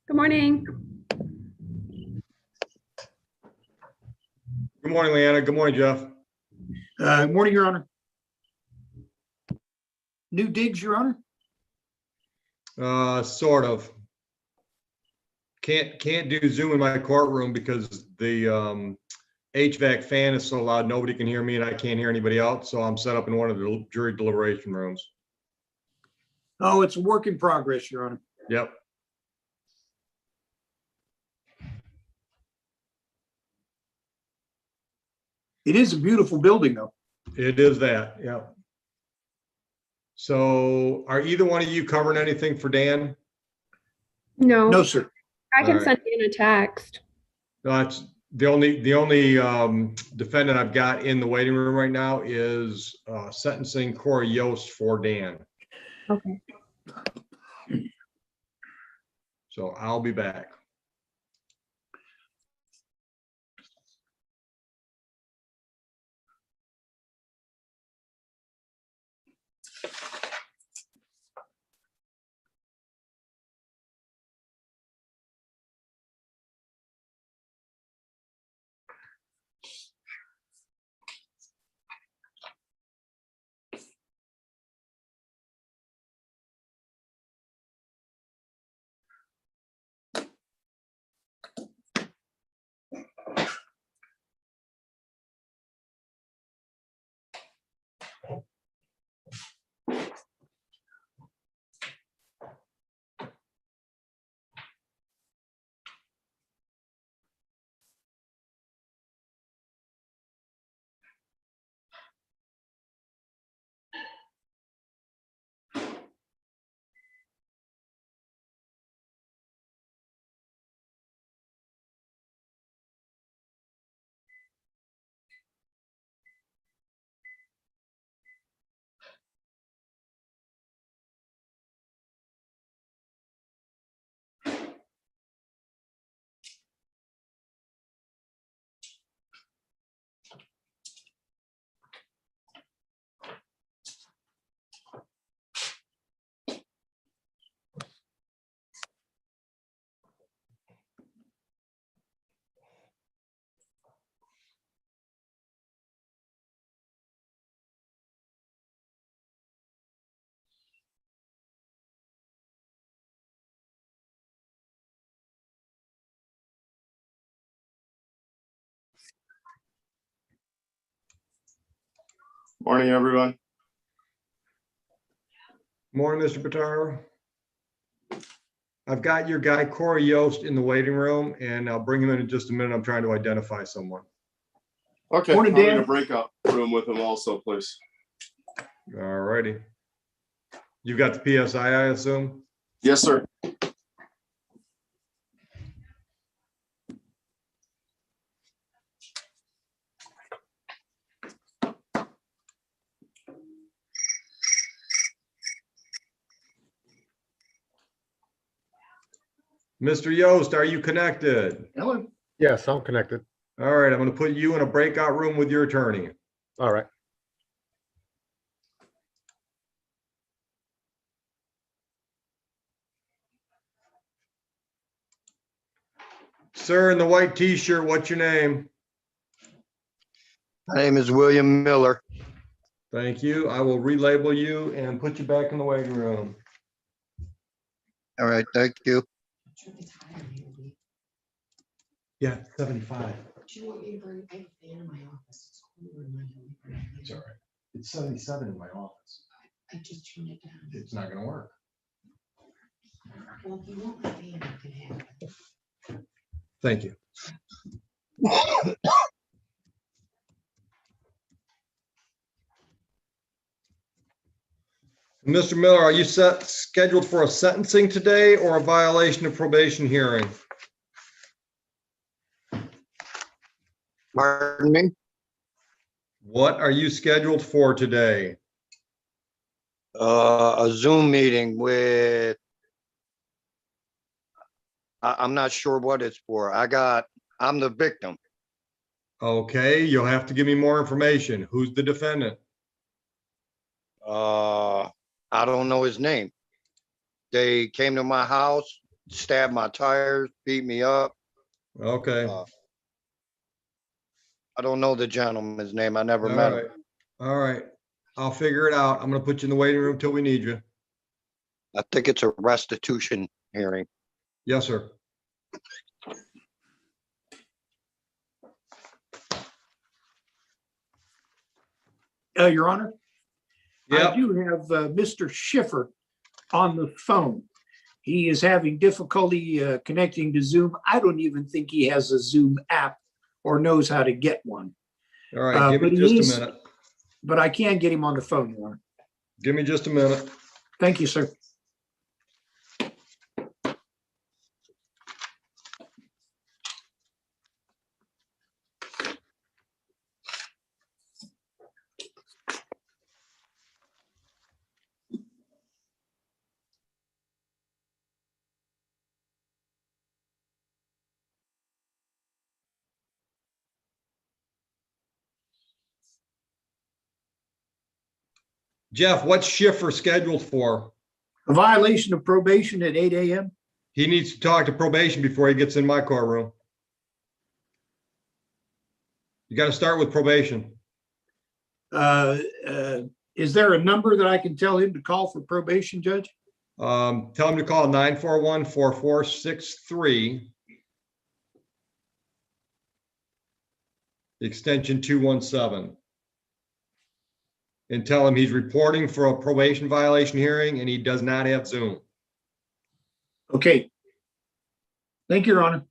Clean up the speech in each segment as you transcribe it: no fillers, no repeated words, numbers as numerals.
Good morning. Good morning, Leanna. Good morning, Jeff. Good morning, Your Honor. New digs, Your Honor? Sort of. Can't do Zoom in my courtroom because the HVAC fan is so loud, nobody can hear me and I can't hear anybody else. So I'm set up in one of the jury deliberation rooms. Oh, it's a work in progress, Your Honor. Yep. It is a beautiful building, though. It is that, yep. So are either one of you covering anything for Dan? No, No, sir. I can All right. send in a text. No, that's the only defendant I've got in the waiting room right now is sentencing Corey Yost for Dan. Okay. So I'll be back. Morning, everyone. Morning, Mr. Pitaro. I've got your guy Corey Yost in the waiting room and I'll bring him in just a minute. I'm trying to identify someone. Okay, Morning, I'm in Dan. a breakout room with him also, please. All righty. You've got the PSI, I assume? Yes, sir. Mr. Yost, are you connected? Hello. Yes, I'm connected. All right, I'm going to put you in a breakout room with your attorney. All right. Sir in the white t-shirt, what's your name? My name is William Miller. Thank you. I will relabel you and put you back in the waiting room. All right, thank you. Yeah, 75. Do you want me to bring a fan in my office? It's cooler in my room. It's all right. It's 77 in my office. I just turned it down. It's not going to work. Well, if you want my fan, you can have it. Thank you. Mr. Miller, are you scheduled for a sentencing today or a violation of probation hearing? Pardon me? What are you scheduled for today? A Zoom meeting with, I'm not sure what it's for. I'm the victim. Okay, you'll have to give me more information. Who's the defendant? I don't know his name. They came to my house. stabbed my tires, beat me up. Okay, Uh, I don't know the gentleman's name. I never all met right, him. all right. I'll figure it out. I'm gonna put you in the waiting room till we need you. I think it's a restitution hearing. Yes, sir. Your Honor, I Yep, do have Mr. Schiffer on the phone. He is having difficulty connecting to Zoom. I don't even think he has a Zoom app or knows how to get one. all right, give me but he just a is- minute. But I can get him on the phone, Your Honor. Give me just a minute. Thank you, sir. Jeff, what's Schiffer scheduled for? A violation of probation at 8 a.m. He needs to talk to probation before he gets in my courtroom. You gotta start with probation. Is there a number that I can tell him to call for probation, Judge? Tell him to call 941-4463. Extension 217. And tell him he's reporting for a probation violation hearing and he does not have Zoom. Okay. Thank you, Your Honor.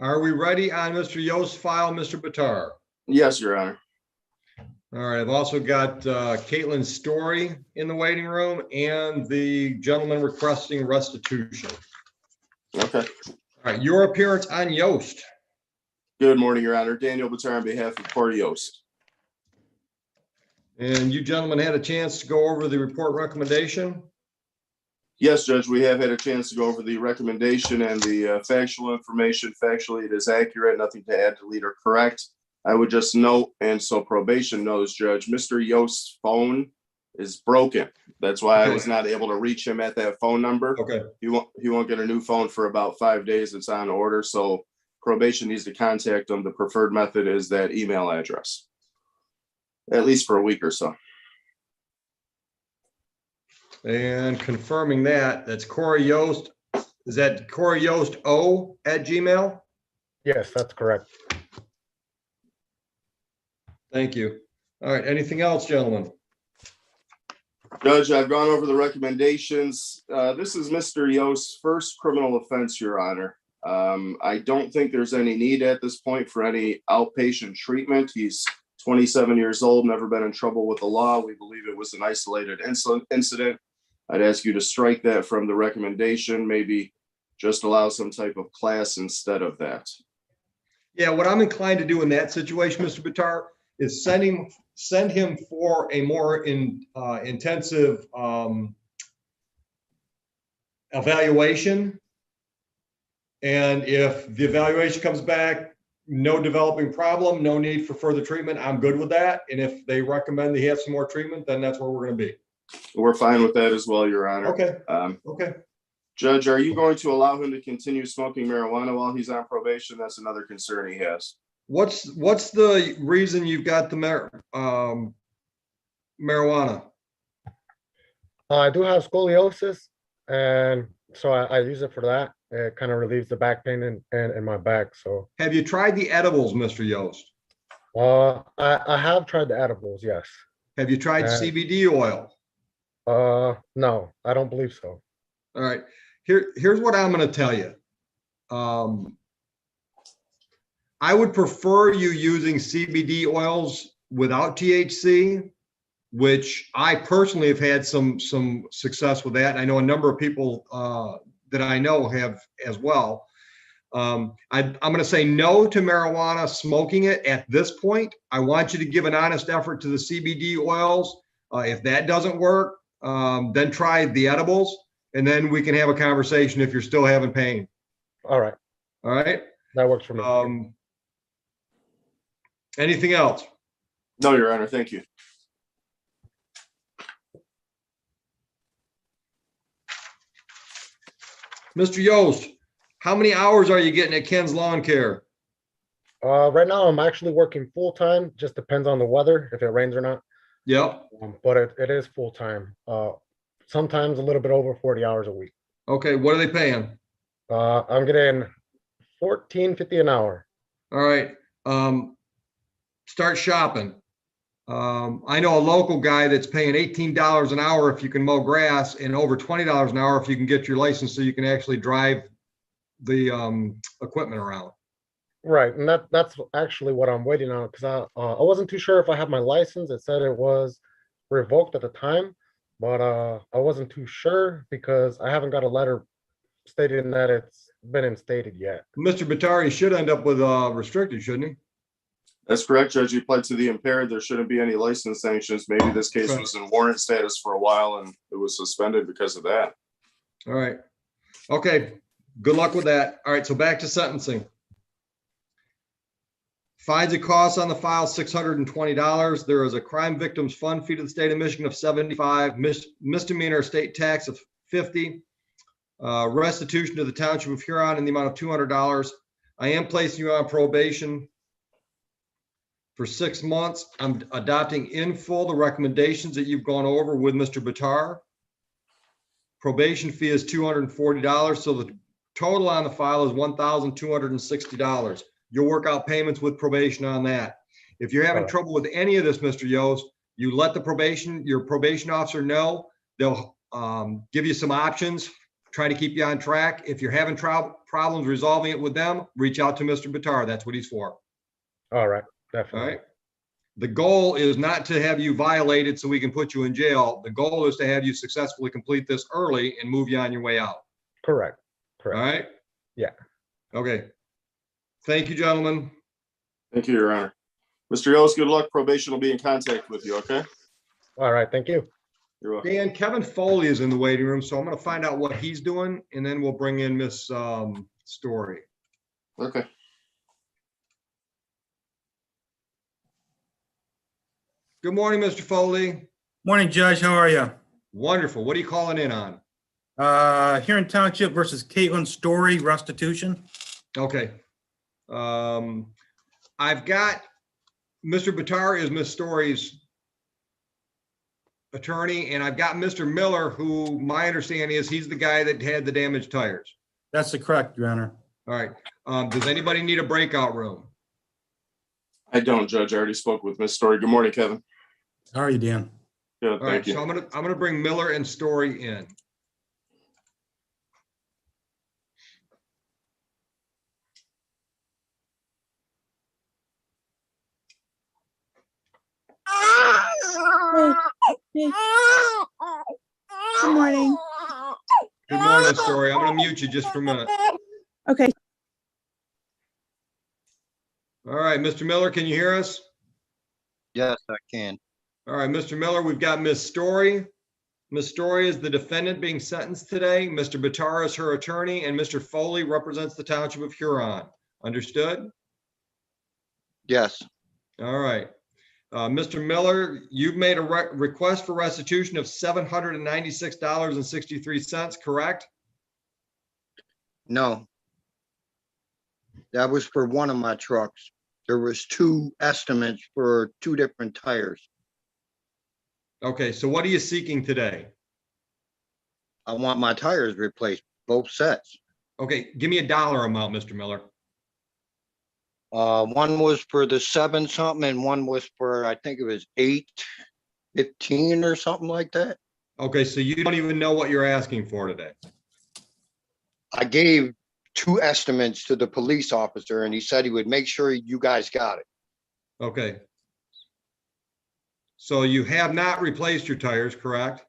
Are we ready on Mr. Yost's file, Mr. Bitar? Yes, Your Honor. All right, I've also got Caitlin Story in the waiting room and the gentleman requesting restitution. Okay. All right, your appearance on Yost. Good morning, Your Honor. Daniel Bitar on behalf of Court Yost. And you gentlemen had a chance to go over the report recommendation? Yes, Judge, we have had a chance to go over the recommendation and the factual information. Factually, it is accurate, nothing to add, delete, or correct. I would just note, and so probation knows, Judge, Mr. Yost's phone is broken. That's why I was not able to reach him at that phone number. Okay, He won't get a new phone for about 5 days. It's on order, so probation needs to contact him. The preferred method is that email address, at least for a week or so. and confirming that, that's Corey Yost. Is that Corey Yost O at Gmail? Yes, that's correct. Thank you. All right, anything else, gentlemen? Judge, I've gone over the recommendations. This is Mr. Yost's first criminal offense, Your Honor. I don't think there's any need at this point for any outpatient treatment. He's 27 years old, never been in trouble with the law. We believe it was an isolated incident. I'd ask you to strike that from the recommendation, maybe just allow some type of class instead of that. Yeah, what I'm inclined to do in that situation, Mr. Bitar, is send him for a more intensive evaluation. And if the evaluation comes back, no developing problem, no need for further treatment, I'm good with that. And if they recommend that he have some more treatment, then that's where we're going to be. We're fine with that as well, Your Honor. Okay. Okay. Judge, are you going to allow him to continue smoking marijuana while he's on probation? That's another concern he has. What's the reason you've got the marijuana? I do have scoliosis, and so I use it for that. It kind of relieves the back pain in my back. So Have you tried the edibles, Mr. Yost? I have tried the edibles, yes. Have you tried CBD oil? No, I don't believe so. All right. Here's what I'm going to tell you. I would prefer you using CBD oils without THC, which I personally have had some success with that. I know a number of people that I know have as well. I'm going to say no to marijuana, smoking it at this point. I want you to give an honest effort to the CBD oils. If that doesn't work, then try the edibles, and then we can have a conversation if you're still having pain. All right. All right. That works for me. Anything else? No, Your Honor. Thank you. Mr. Yost, how many hours are you getting at Ken's Lawn Care? Right now I'm actually working full time. Just depends on the weather, if it rains or not. Yep. But it is full time. Sometimes a little bit over 40 hours a week. Okay. What are they paying? I'm getting $14.50 an hour. All right. Start shopping. I know a local guy that's paying $18 an hour if you can mow grass, and over $20 an hour if you can get your license so you can actually drive the equipment around. Right, and that's actually what I'm waiting on, because I wasn't too sure if I have my license. It said it was revoked at the time, but I wasn't too sure because I haven't got a letter stating that it's been instated yet. Mr. Batari should end up with restricted, shouldn't he? That's correct, Judge. You pled to the impaired. There shouldn't be any license sanctions. Maybe this case was in warrant status for a while and it was suspended because of that. All right. Okay. Good luck with that. All right. So back to sentencing. Fines and costs on the file, $620. There is a crime victims fund fee to the state of Michigan of $75, misdemeanor state tax of $50, restitution to the township of Huron in the amount of $200. I am placing you on probation for 6 months. I'm adopting in full the recommendations that you've gone over with Mr. Bitar. Probation fee is $240. So the total on the file is $1,260. You'll work out payments with probation on that. If you're having trouble with any of this, Mr. Yost, you let your probation officer know. They'll give you some options try to keep you on track. If you're having problems resolving it with them, reach out to Mr. Bitar. That's what he's for. All right, All definitely. right. The goal is not to have you violated so we can put you in jail. The goal is to have you successfully complete this early and move you on your way out. Correct, All correct. right? Yeah. Okay. Thank you, gentlemen. Thank you, Your Honor. Mr. Yost, good luck. Probation will be in contact with you, okay? All right, thank you. You're welcome. Dan, Kevin Foley is in the waiting room, so I'm going to find out what he's doing, and then we'll bring in Miss Story. Okay. Good morning, Mr. Foley. Morning, Judge. How are you? Wonderful. What are you calling in on? Here in Township versus Caitlin Story, restitution. Okay. I've got Mr. Bitar is Miss Story's attorney, and I've got Mr. Miller, who my understanding is he's the guy that had the damaged tires. That's correct, Your Honor. All right. Does anybody need a breakout room? I don't, Judge. I already spoke with Ms. Story. Good morning, Kevin. How are you, Dan? Good, All right. thank you. So I'm gonna bring Miller and Story in. Good morning. Good morning, Story. I'm gonna mute you just for a minute. Okay. All right, Mr. Miller, can you hear us? Yes, I can. All right, Mr. Miller, we've got Miss Story. Miss Story is the defendant being sentenced today. Mr. Bitar is her attorney, and Mr. Foley represents the Township of Huron. Understood? Yes, All right. Mr. Miller, you've made a request for restitution of $796.63, correct? no. That was for one of my trucks. There was two estimates for two different tires. Okay, so what are you seeking today? I want my tires replaced, both sets. Okay, give me a dollar amount, Mr. Miller. One was for the 7 something and one was for, I think it was 815 or something like that. Okay, so you don't even know what you're asking for today. I gave 2 estimates to the police officer and he said he would make sure you guys got it. Okay. So you have not replaced your tires, correct?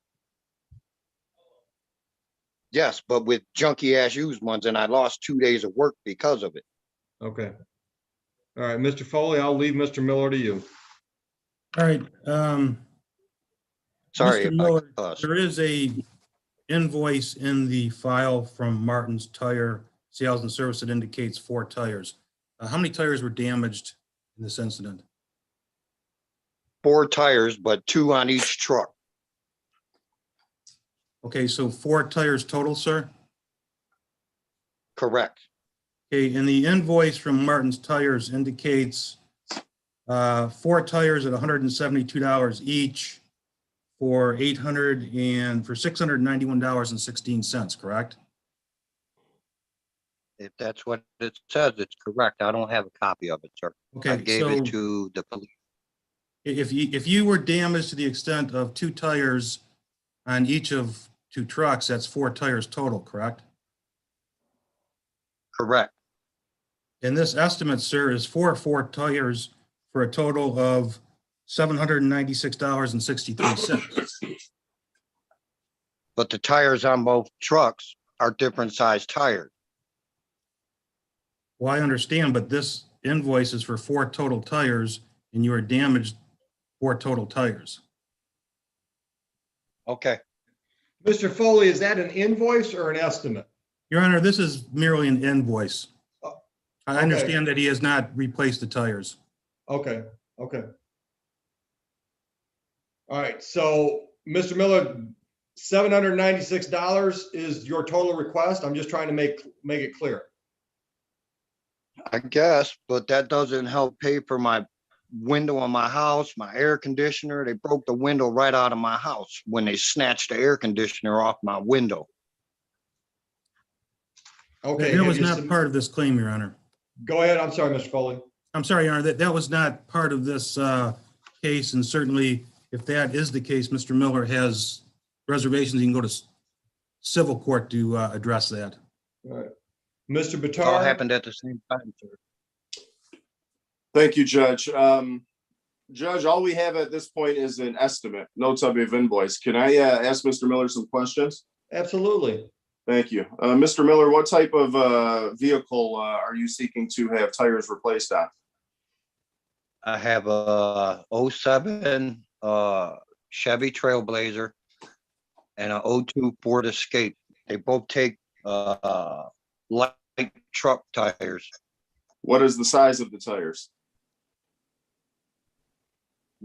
Yes, but with junky ass used ones, and I lost 2 days of work because of it. Okay. All right, Mr. Foley, I'll leave Mr. Miller to you. All right. Sorry Mr. if Miller, I cussed. there is a invoice in the file from Martin's Tire Sales and Service that indicates 4 tires. How many tires were damaged in this incident? 4 tires, but 2 on each truck. Okay, so 4 tires total, sir? Correct. Okay, and the invoice from Martin's Tires indicates 4 tires at $172 each for $691.16, correct? If that's what it says, it's correct. I don't have a copy of it, sir. I Okay, gave so it to the police. if you were damaged to the extent of 2 tires on each of 2 trucks, that's 4 tires total, correct? Correct. And this estimate, sir, is for 4 tires for a total of $796.63. But the tires on both trucks are different size tires. Well, I understand, but this invoice is for 4 total tires and you are damaged 4 total tires. Okay. Mr. Foley, is that an invoice or an estimate? Your Honor, this is merely an invoice. I Okay. understand that he has not replaced the tires. Okay, okay. All right, so Mr. Miller, $796 is your total request. I'm just trying to make it clear. I guess, but that doesn't help pay for my window on my house, my air conditioner. They broke the window right out of my house when they snatched the air conditioner off my window. Okay. That have was you not part of this claim, Your Honor. Go ahead. I'm sorry, Mr. Foley. I'm sorry, Your Honor, that was not part of this case, and certainly if that is the case, Mr. Miller has reservations. He can go to civil court to address that. All right. Mr. It all Bitar, happened at the same time, sir. Thank you, Judge. Judge, all we have at this point is an estimate, no type of invoice. Can I ask Mr. Miller some questions? absolutely. Thank you. Mr. Miller, what type of vehicle are you seeking to have tires replaced on? I have a '07 Chevy Trailblazer and a '02 Ford Escape. They both take light truck tires. What is the size of the tires?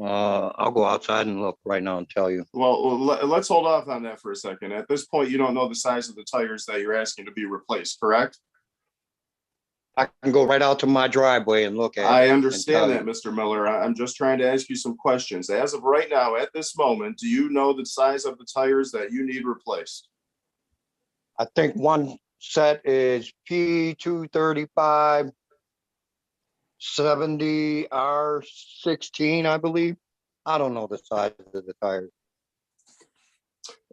I'll go outside and look right now and tell you. Well, let's hold off on that for a second. At this point, you don't know the size of the tires that you're asking to be replaced, correct? I can go right out to my driveway and look at it. I and understand tell that, Mr. Miller. I'm just trying to ask you some questions. As of right now, at this moment, do you know the size of the tires that you need replaced? I think one set is P235 70 R16, I believe. I don't know the size of the tires.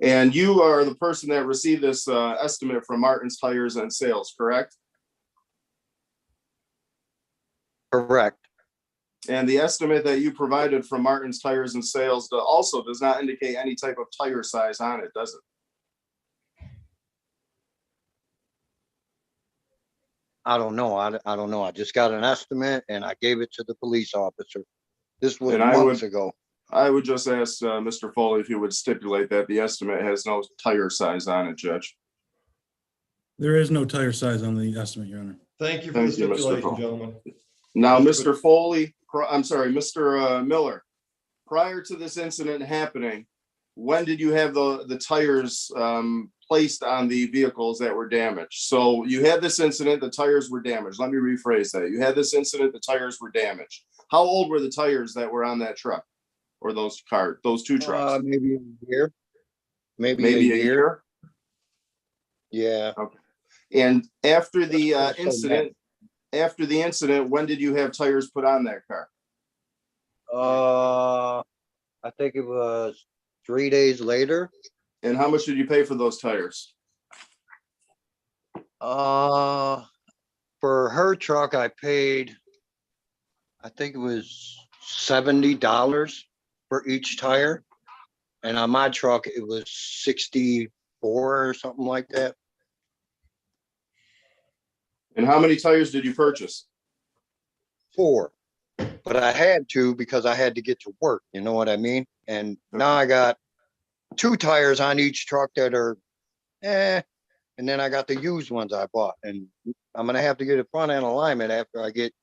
And you are the person that received this estimate from Martin's Tires and Sales, correct? Correct. And the estimate that you provided from Martin's Tires and Sales also does not indicate any type of tire size on it, does it? I don't know. I don't know. I just got an estimate and I gave it to the police officer. This was And I months would- ago. I would just ask Mr. Foley if he would stipulate that the estimate has no tire size on it, Judge. There is no tire size on the estimate, Your Honor. Thank you for the Thank you, Mr. stipulation, Cole. gentlemen. Now, Mr. Mr. Foley, I'm sorry, Mr. Miller, prior to this incident happening, when did you have the tires placed on the vehicles that were damaged? So you had this incident, the tires were damaged. Let me rephrase that. You had this incident, the tires were damaged. How old were the tires that were on that truck or those two trucks? Maybe a year. Maybe Maybe a year. Yeah. And after the That's so incident, when did you have tires put on that car? I think it was 3 days later. And how much did you pay for those tires? For her truck, I paid, I think it was $70 for each tire. And on my truck, it was 64 or something like that. And how many tires did you purchase? 4. But I had to because I had to get to work, you know what I mean? And now I got 2 tires on each truck that are and then I got the used ones I bought, and I'm gonna have to get a front end alignment after I get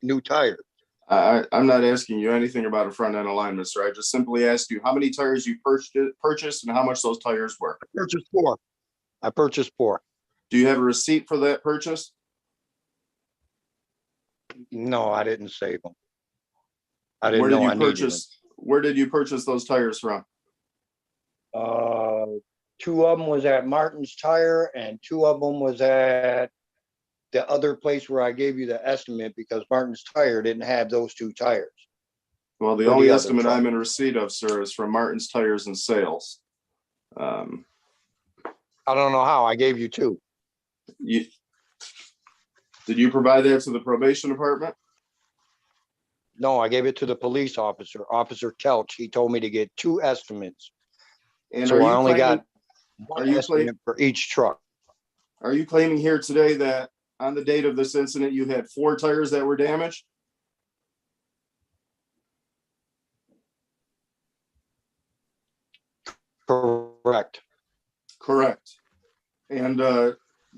new tires. I'm not asking you anything about a front end alignment, sir. I just simply asked you how many tires you purchased and how much those tires were. I purchased 4. Do you have a receipt for that purchase? No, I didn't save them. I didn't Where did know you I needed them. purchase? Where did you purchase those tires from? 2 of them was at Martin's Tire and 2 of them was at the other place where I gave you the estimate because Martin's Tire didn't have those 2 tires. Well, the For the only other estimate truck. I'm in receipt of, sir, is from Martin's Tires and Sales. I don't know how. I gave you 2. Did you provide that to the probation department? No, I gave it to the police officer, Officer Kelch. He told me to get 2 estimates. And So are you I only got are 1 you estimate for each truck. Are you claiming here today that on the date of this incident, you had 4 tires that were damaged? Correct. Correct. And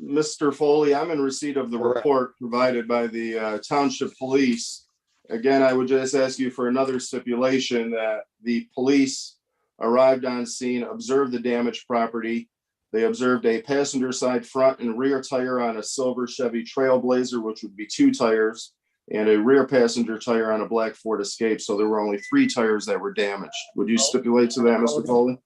Mr. Foley, I'm in receipt of the Correct. report provided by the Township Police. Again, I would just ask you for another stipulation that the police arrived on scene, observed the damaged property. They observed a passenger side front and rear tire on a silver Chevy Trailblazer, which would be 2 tires, and a rear passenger tire on a black Ford Escape. So there were only 3 tires that were damaged. Would you stipulate to that, Mr. Foley?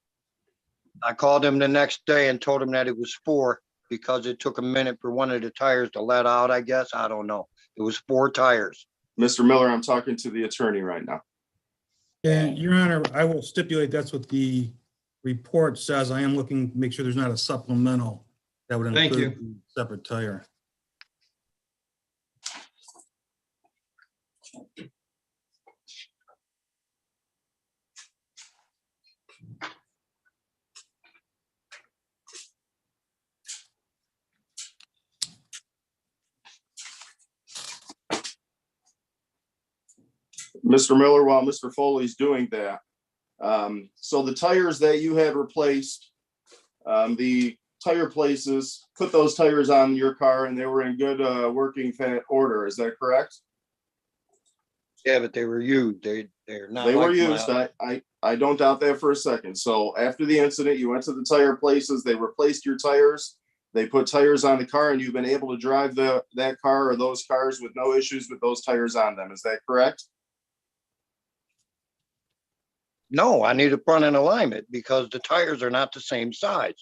I called him the next day and told him that it was 4 because it took a minute for one of the tires to let out, I guess. I don't know. It was 4 tires. Mr. Miller, I'm talking to the attorney right now. And Your Honor, I will stipulate that's what the report says, I am looking, to make sure there's not a supplemental that would Thank include the separate tire. Mr. Miller, while Mr. Foley's doing that, so the tires that you had replaced, the tire places put those tires on your car and they were in good working order. Is that correct? Yeah, but they were used. They're not. They were like my- used. I don't doubt that for a second. So after the incident, you went to the tire places, they replaced your tires. They put tires on the car and you've been able to drive that car or those cars with no issues with those tires on them. Is that correct? No, I need a front end alignment because the tires are not the same size.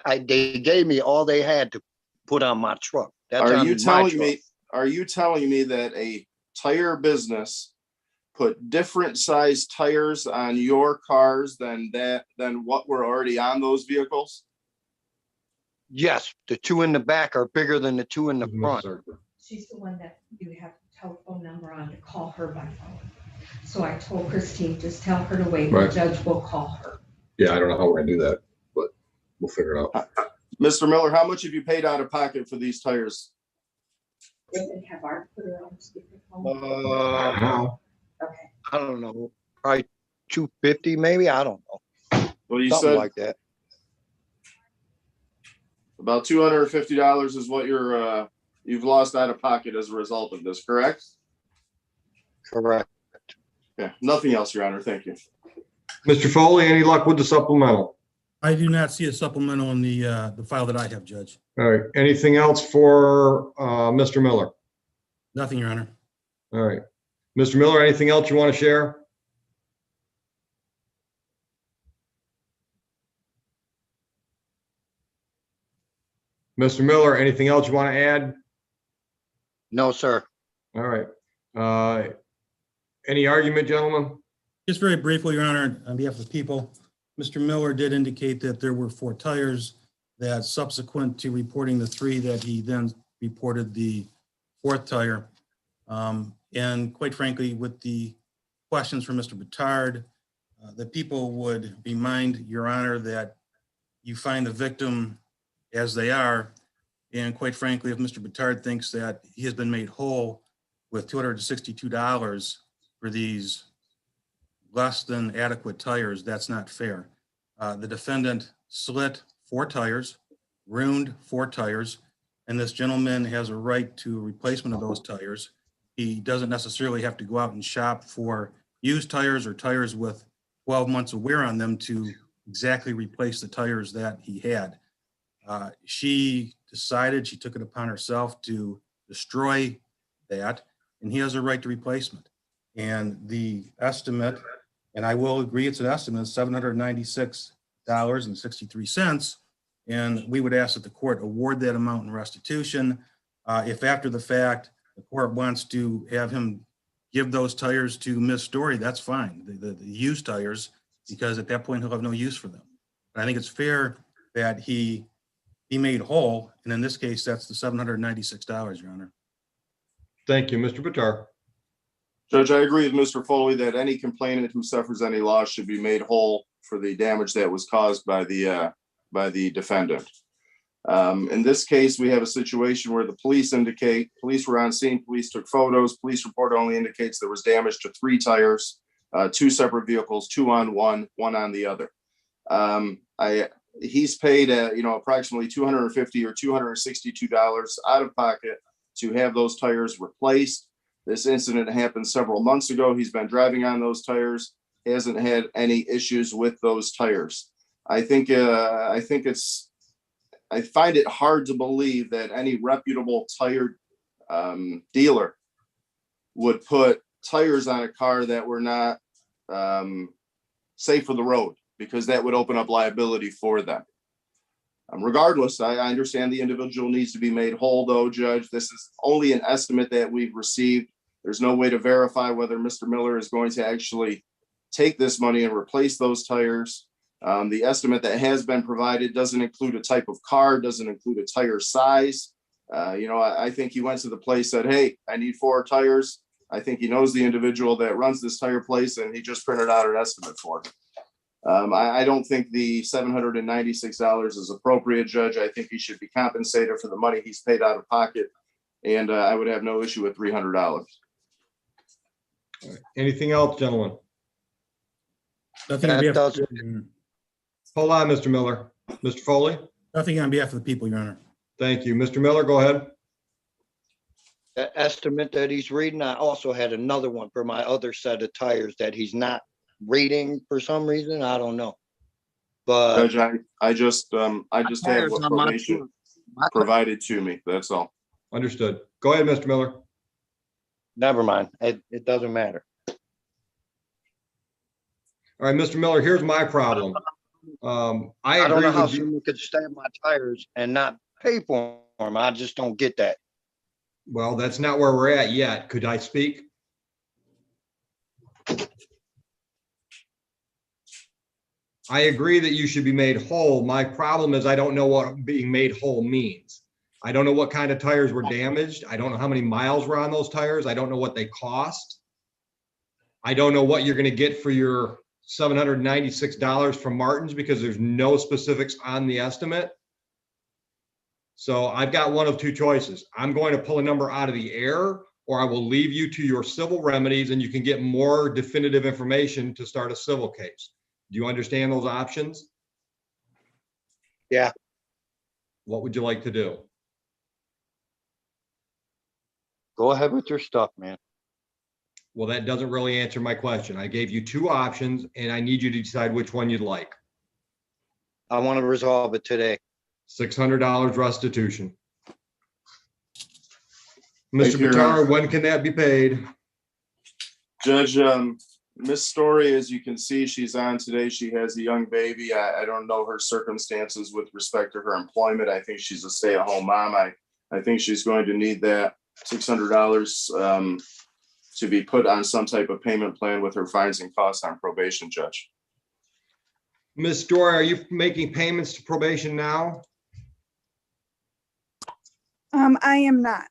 They gave me all they had to put on my truck. That's Are on you my telling truck. me, are you telling me that a tire business put different size tires on your cars than what were already on those vehicles? Yes, the two in the back are bigger than the two in the front. She's the one that you have the telephone number on to call her by phone. So I told Christine, just tell her to wait, the Right. judge will call her. Yeah, I don't know how we're gonna do that, but we'll figure it out. Mr. Miller, how much have you paid out of pocket for these tires? They can have Art put her on speakerphone. Okay. I don't know, probably 250 maybe. I don't know, Well, you something said like that. about $250 is what you've lost out of pocket as a result of this, correct? Correct. Yeah, nothing else, Your Honor. Thank you. Mr. Foley, any luck with the supplemental? I do not see a supplemental in the file that I have, Judge. All right, anything else for Mr. Miller? Nothing, Your Honor. All right. Mr. Miller, anything else you want to share? Mr. Miller, anything else you want to add? No, sir. All right. Any argument, gentlemen? Just very briefly, Your Honor, on behalf of the people, Mr. Miller did indicate that there were 4 tires, that subsequent to reporting the 3, that he then reported the 4th tire. And quite frankly, with the questions from Mr. Bittard, the people would remind Your Honor that you find the victim as they are. And quite frankly, if Mr. Bittard thinks that he has been made whole with $262 for these less than adequate tires, that's not fair. The defendant slit 4 tires, ruined 4 tires, and this gentleman has a right to replacement of those tires. He doesn't necessarily have to go out and shop for used tires or tires with 12 months of wear on them to exactly replace the tires that he had. She decided, she took it upon herself to destroy that, and he has a right to replacement. And the estimate, and I will agree it's an estimate, $796.63. And we would ask that the court award that amount in restitution. If after the fact, the court wants to have him give those tires to Ms. Story, that's fine, the used tires, because at that point he'll have no use for them. But I think it's fair that he made whole, and in this case, that's the $796, Your Honor. Thank you, Mr. Bittard. Judge, I agree with Mr. Foley that any complainant who suffers any loss should be made whole for the damage that was caused by the defendant. In this case, we have a situation where the police were on scene, police took photos, police report only indicates there was damage to 3 tires, 2 separate vehicles, 2 on one on the other. He's paid approximately $250 or $262 out of pocket to have those tires replaced. This incident happened several months ago. He's been driving on those tires, hasn't had any issues with those tires. I find it hard to believe that any reputable tire dealer would put tires on a car that were not safe for the road, because that would open up liability for them. Regardless, I understand the individual needs to be made whole, though, Judge. This is only an estimate that we've received. There's no way to verify whether Mr. Miller is going to actually take this money and replace those tires. The estimate that has been provided doesn't include a type of car, doesn't include a tire size. I think he went to the place, said, hey, I need 4 tires. I think he knows the individual that runs this tire place, and he just printed out an estimate for it. I don't think the $796 is appropriate, Judge. I think he should be compensated for the money he's paid out of pocket, and I would have no issue with $300. Anything else, gentlemen? Nothing on That behalf of the doesn't- people, Your Honor. Hold on, Mr. Miller. Mr. Foley? Nothing on behalf of the people, Your Honor. Thank you. Mr. Miller, go ahead. The estimate that he's reading, I also had another one for my other set of tires that he's not reading for some reason. I don't know. But Judge, I just had tires what on my probation truck. My- provided to me. That's all. Understood. Go ahead, Mr. Miller. Never mind. It doesn't matter. All right, Mr. Miller, here's my problem. I I don't agree know how with you. someone could stab my tires and not pay for them. I just don't get that. Well, that's not where we're at yet. Could I speak? I agree that you should be made whole. My problem is I don't know what being made whole means. I don't know what kind of tires were damaged. I don't know how many miles were on those tires. I don't know what they cost. I don't know what you're going to get for your $796 from Martin's because there's no specifics on the estimate. So I've got one of 2 choices. I'm going to pull a number out of the air, or I will leave you to your civil remedies and you can get more definitive information to start a civil case. Do you understand those options? Yeah. What would you like to do? Go ahead with your stuff, man. Well, that doesn't really answer my question. I gave you 2 options and I need you to decide which one you'd like. I want to resolve it today. $600 restitution. Thank Mr. you, Your Bitar, Honor. when can that be paid? Judge, Miss Story, as you can see, she's on today. She has a young baby. I don't know her circumstances with respect to her employment. I think she's a stay-at-home mom. I think she's going to need that $600 to be put on some type of payment plan with her fines and costs on probation, Judge. Ms. Story, are you making payments to probation now? I am not.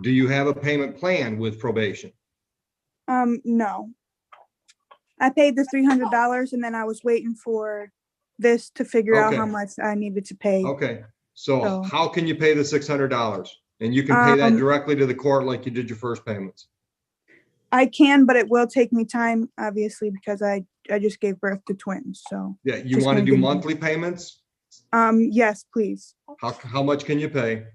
Do you have a payment plan with probation? No. I paid the $300 and then I was waiting for this to figure out how Okay. much I needed to pay. Okay, so So- how can you pay the $600? And you can pay that directly to the court like you did your first payments. I can, but it will take me time, obviously, because I just gave birth to twins, so. Yeah, you Just want to gonna do give me- monthly payments? Yes, please. How much can you pay?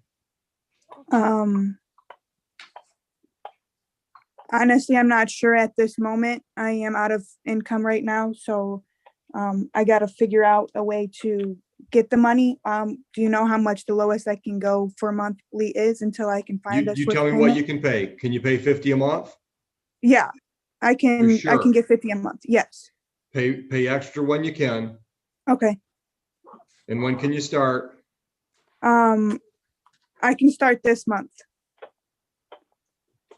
Honestly, I'm not sure at this moment. I am out of income right now, so I gotta figure out a way to get the money. Do you know how much the lowest I can go for monthly is until I can find a You switch tell me what you payment? can pay. Can you pay 50 a month? Yeah, I can sure? get 50 a month. Yes. Pay extra when you can. Okay. And when can you start? I can start this month.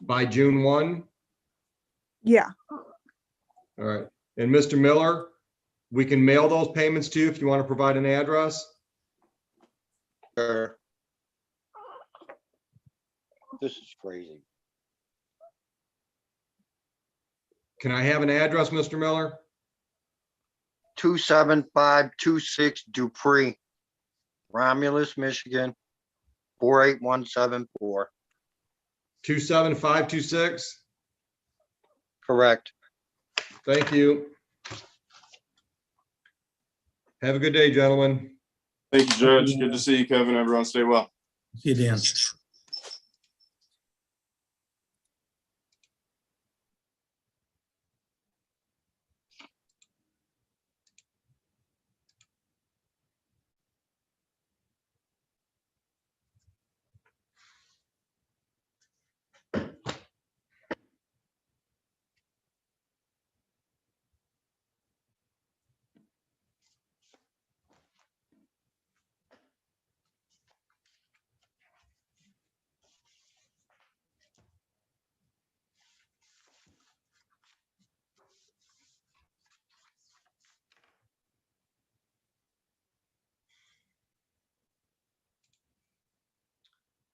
By June 1? Yeah. All right. And Mr. Miller, we can mail those payments to you if you want to provide an address. Sure. This is crazy. Can I have an address, Mr. Miller? 27526 Dupree, Romulus, Michigan, 48174. 27526? Correct. Thank you. Have a good day, gentlemen. Thank you, Judge. Good to see you, Kevin. Everyone stay well. See you, Dan.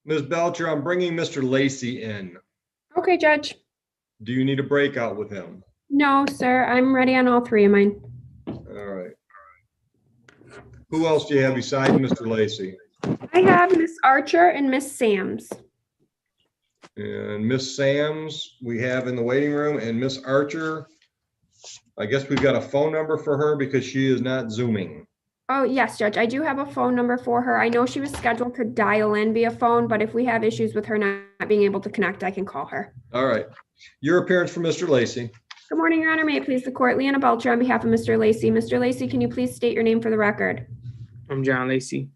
Ms. Belcher, I'm bringing Mr. Lacy in. Okay, Judge. Do you need a breakout with him? No, sir. I'm ready on all three of mine. All right. Who else do you have besides Mr. Lacy? I have Miss Archer and Miss Sams. And Miss Sams, we have in the waiting room, and Miss Archer. I guess we've got a phone number for her because she is not Zooming. Oh, yes, Judge. I do have a phone number for her. I know she was scheduled to dial in via phone, but if we have issues with her not being able to connect, I can call her. All right. Your appearance for Mr. Lacy. Good morning, Your Honor. May it please the court. Leanna Belcher on behalf of Mr. Lacy. Mr. Lacy, can you please state your name for the record? I'm John Lacey.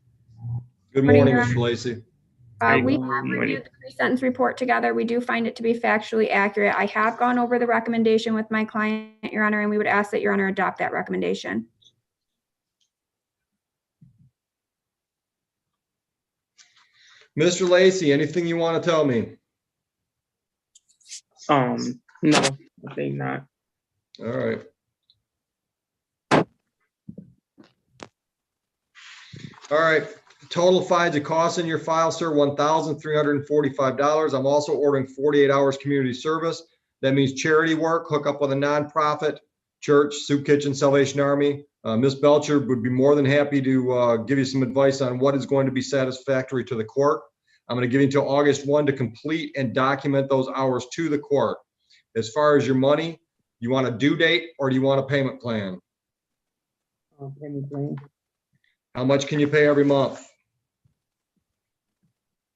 Good Morning, morning, Your Mr. Lacy. We Good have morning. reviewed the pre-sentence report together. We do find it to be factually accurate. I have gone over the recommendation with my client, Your Honor, and we would ask that Your Honor adopt that recommendation. Mr. Lacy, anything you want to tell me? No, I think not. All right. All right. Total fines and costs in your file, sir, $1,345. I'm also ordering 48 hours community service. That means charity work, hook up with a nonprofit, church, soup kitchen, Salvation Army. Ms. Belcher would be more than happy to give you some advice on what is going to be satisfactory to the court. I'm going to give you until August 1 to complete and document those hours to the court. As far as your money, you want a due date or do you want a payment plan? Payment plan. How much can you pay every month?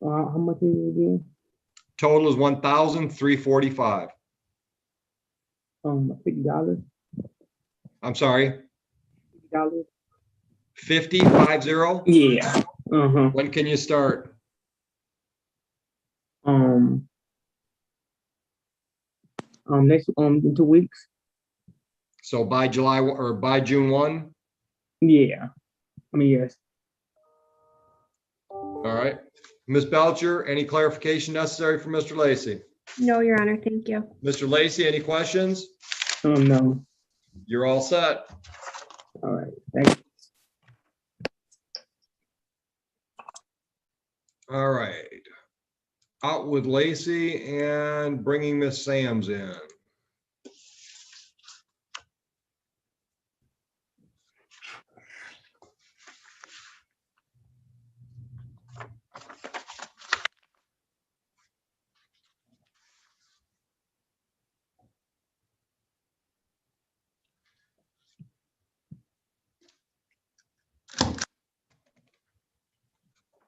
How much is it again? Total is $1,345. $50. I'm sorry, $50. 50. Yeah. When can you start? Next in 2 weeks. So by July or by June 1? Yeah. Yes. All right. Ms. Belcher, any clarification necessary for Mr. Lacy? No, Your Honor. Thank you. Mr. Lacy, any questions? No. You're all set. All right. Thank you. All right. Out with Lacy and bringing Miss Sams in.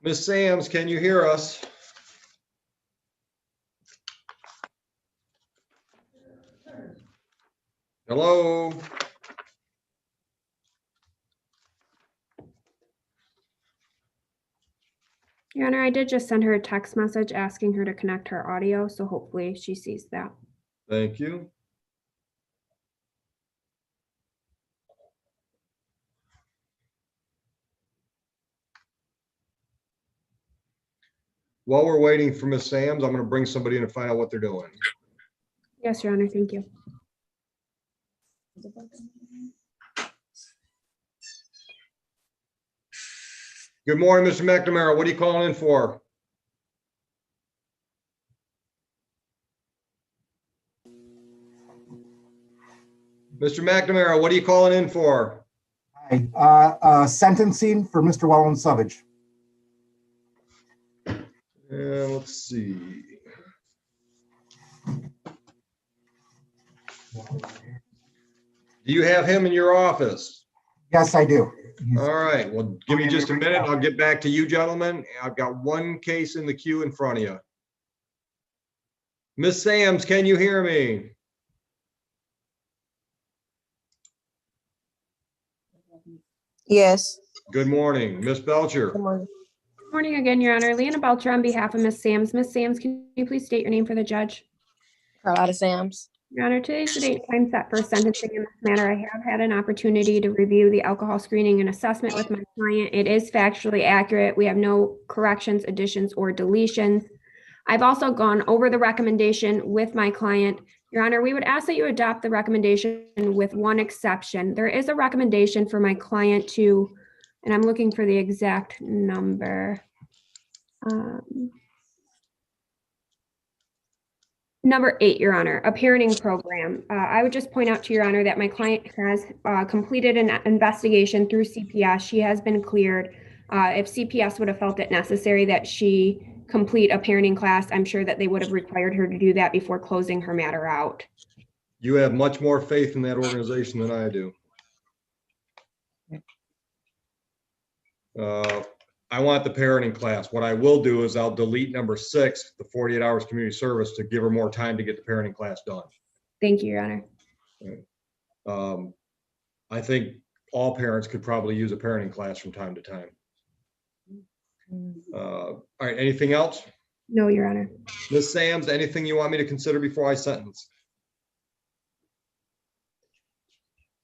Miss Sams, can you hear us? Hello? Your Honor, I did just send her a text message asking her to connect her audio, so hopefully she sees that. Thank you. While we're waiting for Miss Sams, I'm going to bring somebody in and find out what they're doing. Yes, Your Honor. Thank you. Good morning, Mr. McNamara. What are you calling in for? Mr. McNamara, what are you calling in for? Hi, sentencing for Mr. Wallen Savage. Let's see. Do you have him in your office? Yes, I do. All right, well, give me just a minute. I'll get back to you, gentlemen. I've got one case in the queue in front of you. Miss Sams, can you hear me? Yes. Good morning. Miss Belcher. Good morning. Good morning again, Your Honor. Leanna Belcher on behalf of Miss Sams. Miss Sams, can you please state your name for the judge? Carlotta Sams. Your Honor, today's the date and time set for sentencing in this matter. I have had an opportunity to review the alcohol screening and assessment with my client. It is factually accurate. We have no corrections, additions, or deletions. I've also gone over the recommendation with my client. Your Honor, we would ask that you adopt the recommendation with one exception. There is a recommendation for my client to, and I'm looking for the exact number. Number 8, Your Honor, a parenting program. I would just point out to Your Honor that my client has completed an investigation through CPS. She has been cleared. If CPS would have felt it necessary that she complete a parenting class, I'm sure that they would have required her to do that before closing her matter out. You have much more faith in that organization than I do. I want the parenting class. What I will do is I'll delete number 6, the 48 hours community service, to give her more time to get the parenting class done. Thank you, Your Honor. I think all parents could probably use a parenting class from time to time. All right, anything else? No, Your Honor. Ms. Sams, anything you want me to consider before I sentence?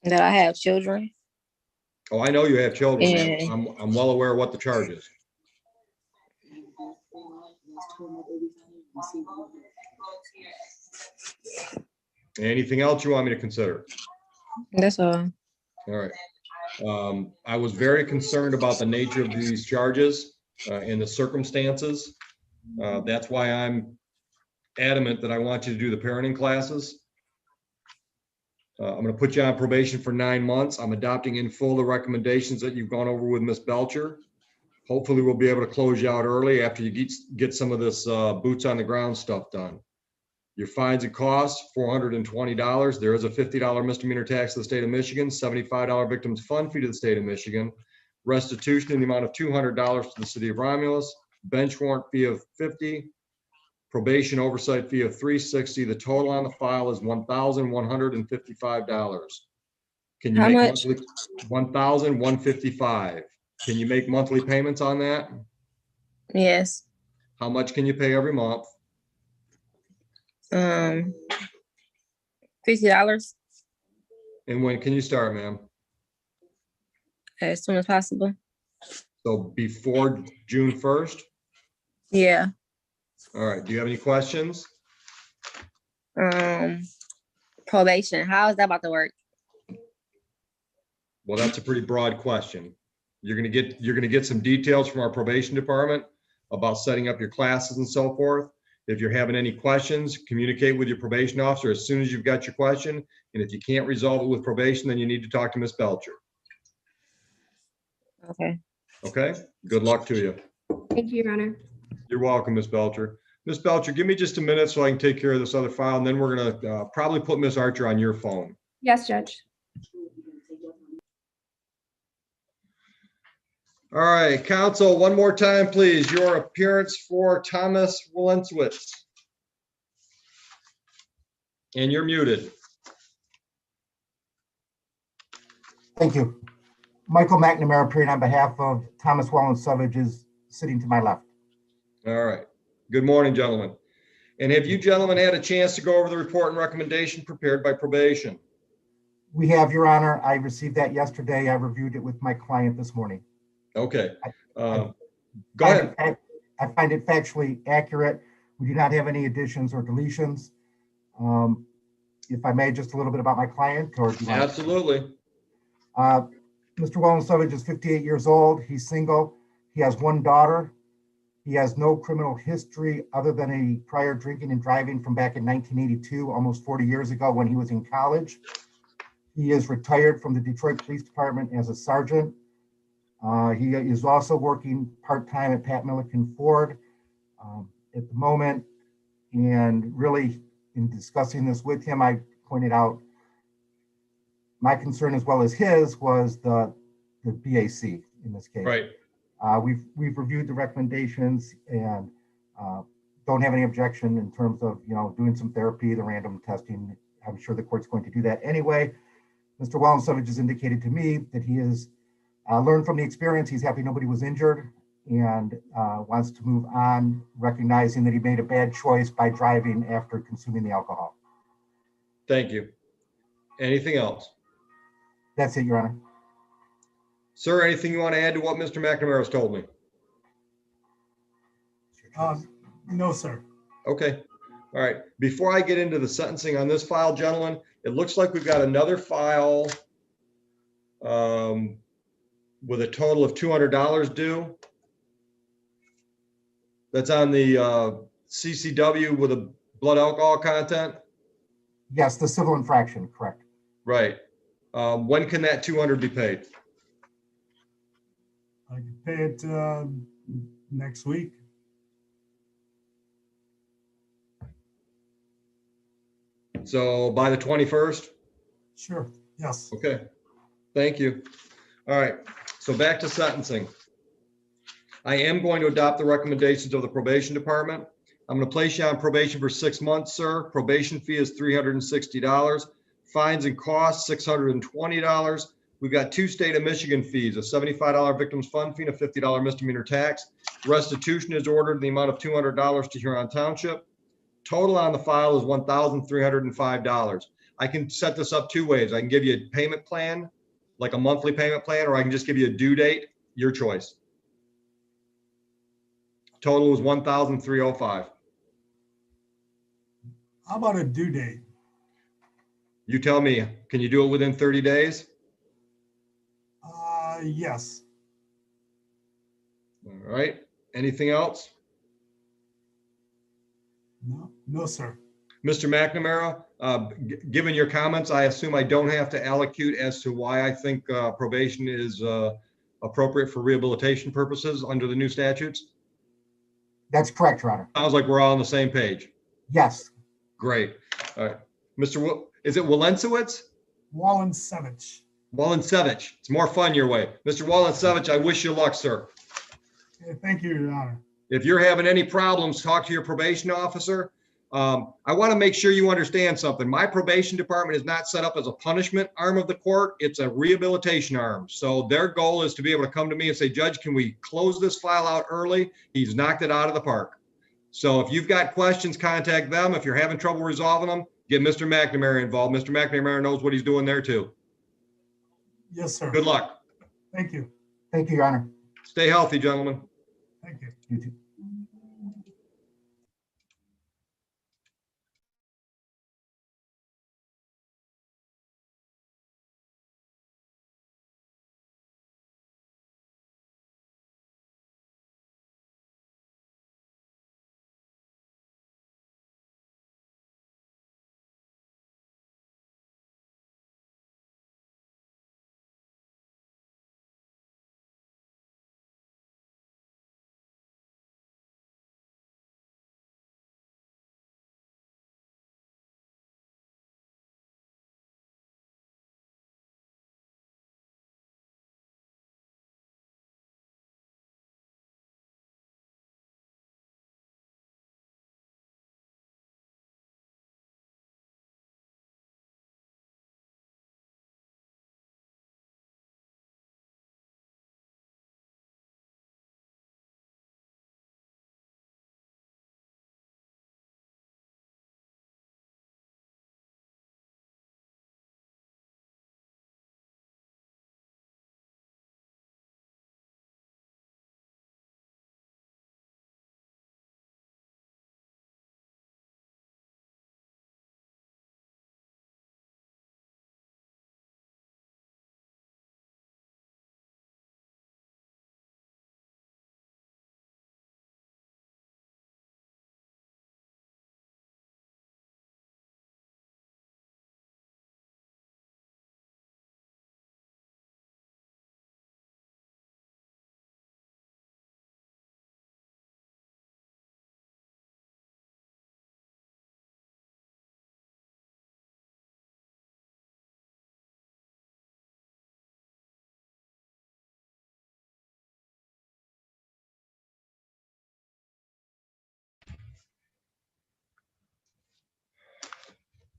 That I have children. Oh, I know you have children. Yeah. I'm well aware of what the charge is. Anything else you want me to consider? That's all. All right. I was very concerned about the nature of these charges and the circumstances. That's why I'm adamant that I want you to do the parenting classes. I'm going to put you on probation for 9 months. I'm adopting in full the recommendations that you've gone over with Ms. Belcher. Hopefully we'll be able to close you out early after you get some of this boots on the ground stuff done. Your fines and costs, $420. There is a $50 misdemeanor tax to the state of Michigan, $75 victims fund fee to the state of Michigan, restitution in the amount of $200 to the city of Romulus, bench warrant fee of $50, probation oversight fee of $360. The total on the file is $1,155. Can you How make much? monthly? $1,155. Can you make monthly payments on that? Yes. How much can you pay every month? $50. And when can you start, ma'am? As soon as possible. So before June 1st? Yeah. All right. Do you have any questions? Probation. How is that about to work? Well, that's a pretty broad question. You're gonna get some details from our probation department about setting up your classes and so forth. If you're having any questions, communicate with your probation officer as soon as you've got your question. And if you can't resolve it with probation, then you need to talk to Ms. Belcher. Okay. Okay? Good luck to you. Thank you, Your Honor. You're welcome, Ms. Belcher. Ms. Belcher, give me just a minute so I can take care of this other file, and then we're gonna probably put Ms. Archer on your phone. Yes, Judge. All right, counsel, one more time, please. Your appearance for Thomas Walenswitz. And you're muted. Thank you. Michael McNamara appearing on behalf of Thomas Walenswitz is sitting to my left. All right. Good morning, gentlemen. And have you gentlemen had a chance to go over the report and recommendation prepared by probation? We have, Your Honor. I received that yesterday. I reviewed it with my client this morning. Okay. Go ahead. I find it factually accurate. We do not have any additions or deletions. If I may, just a little bit about my client, or do you want- Absolutely. Mr. Walenswitz is 58 years old. He's single. He has one daughter. He has no criminal history other than a prior drinking and driving from back in 1982, almost 40 years ago when he was in college. He is retired from the Detroit Police Department as a sergeant. He is also working part-time at Pat Milliken Ford at the moment. And really, in discussing this with him, I pointed out my concern as well as his was the BAC in this case. Right. We've reviewed the recommendations and don't have any objection in terms of, doing some therapy, the random testing. I'm sure the court's going to do that anyway. Mr. Walenswitz has indicated to me that he has learned from the experience. He's happy nobody was injured and wants to move on, recognizing that he made a bad choice by driving after consuming the alcohol. Thank you. Anything else? That's it, Your Honor. Sir, anything you want to add to what Mr. McNamara has told me? No, sir. Okay. All right. Before I get into the sentencing on this file, gentlemen, it looks like we've got another file with a total of $200 due. That's on the CCW with a blood alcohol content? Yes, the civil infraction, correct. Right. When can that 200 be paid? I can pay it next week. So by the 21st? Sure, yes. Okay, thank you. All right, so back to sentencing. I am going to adopt the recommendations of the probation department. I'm going to place you on probation for 6 months, sir. Probation fee is $360. Fines and costs, $620. We've got 2 state of Michigan fees, a $75 victims fund fee and a $50 misdemeanor tax. Restitution is ordered in the amount of $200 to Huron Township. Total on the file is $1,305. I can set this up 2 ways. I can give you a payment plan, like a monthly payment plan, or I can just give you a due date, your choice. Total is $1,305. How about a due date? You tell me, can you do it within 30 days? Yes. All right, anything else? No, sir. Mr. McNamara, given your comments, I assume I don't have to allocute as to why I think probation is appropriate for rehabilitation purposes under the new statutes? That's correct, Your Honor. Sounds like we're all on the same page. Yes. Great. All right. Is it Walensowitz? Walensevich. Walensevich. It's more fun your way. Mr. Walensevich, I wish you luck, sir. Okay, thank you, Your Honor. If you're having any problems, talk to your probation officer. I want to make sure you understand something. My probation department is not set up as a punishment arm of the court. It's a rehabilitation arm. So their goal is to be able to come to me and say, Judge, can we close this file out early? He's knocked it out of the park. So if you've got questions, contact them. If you're having trouble resolving them, get Mr. McNamara involved. Mr. McNamara knows what he's doing there too. Yes, sir. Good luck. Thank you. Thank you, Your Honor. Stay healthy, gentlemen. Thank you. You too.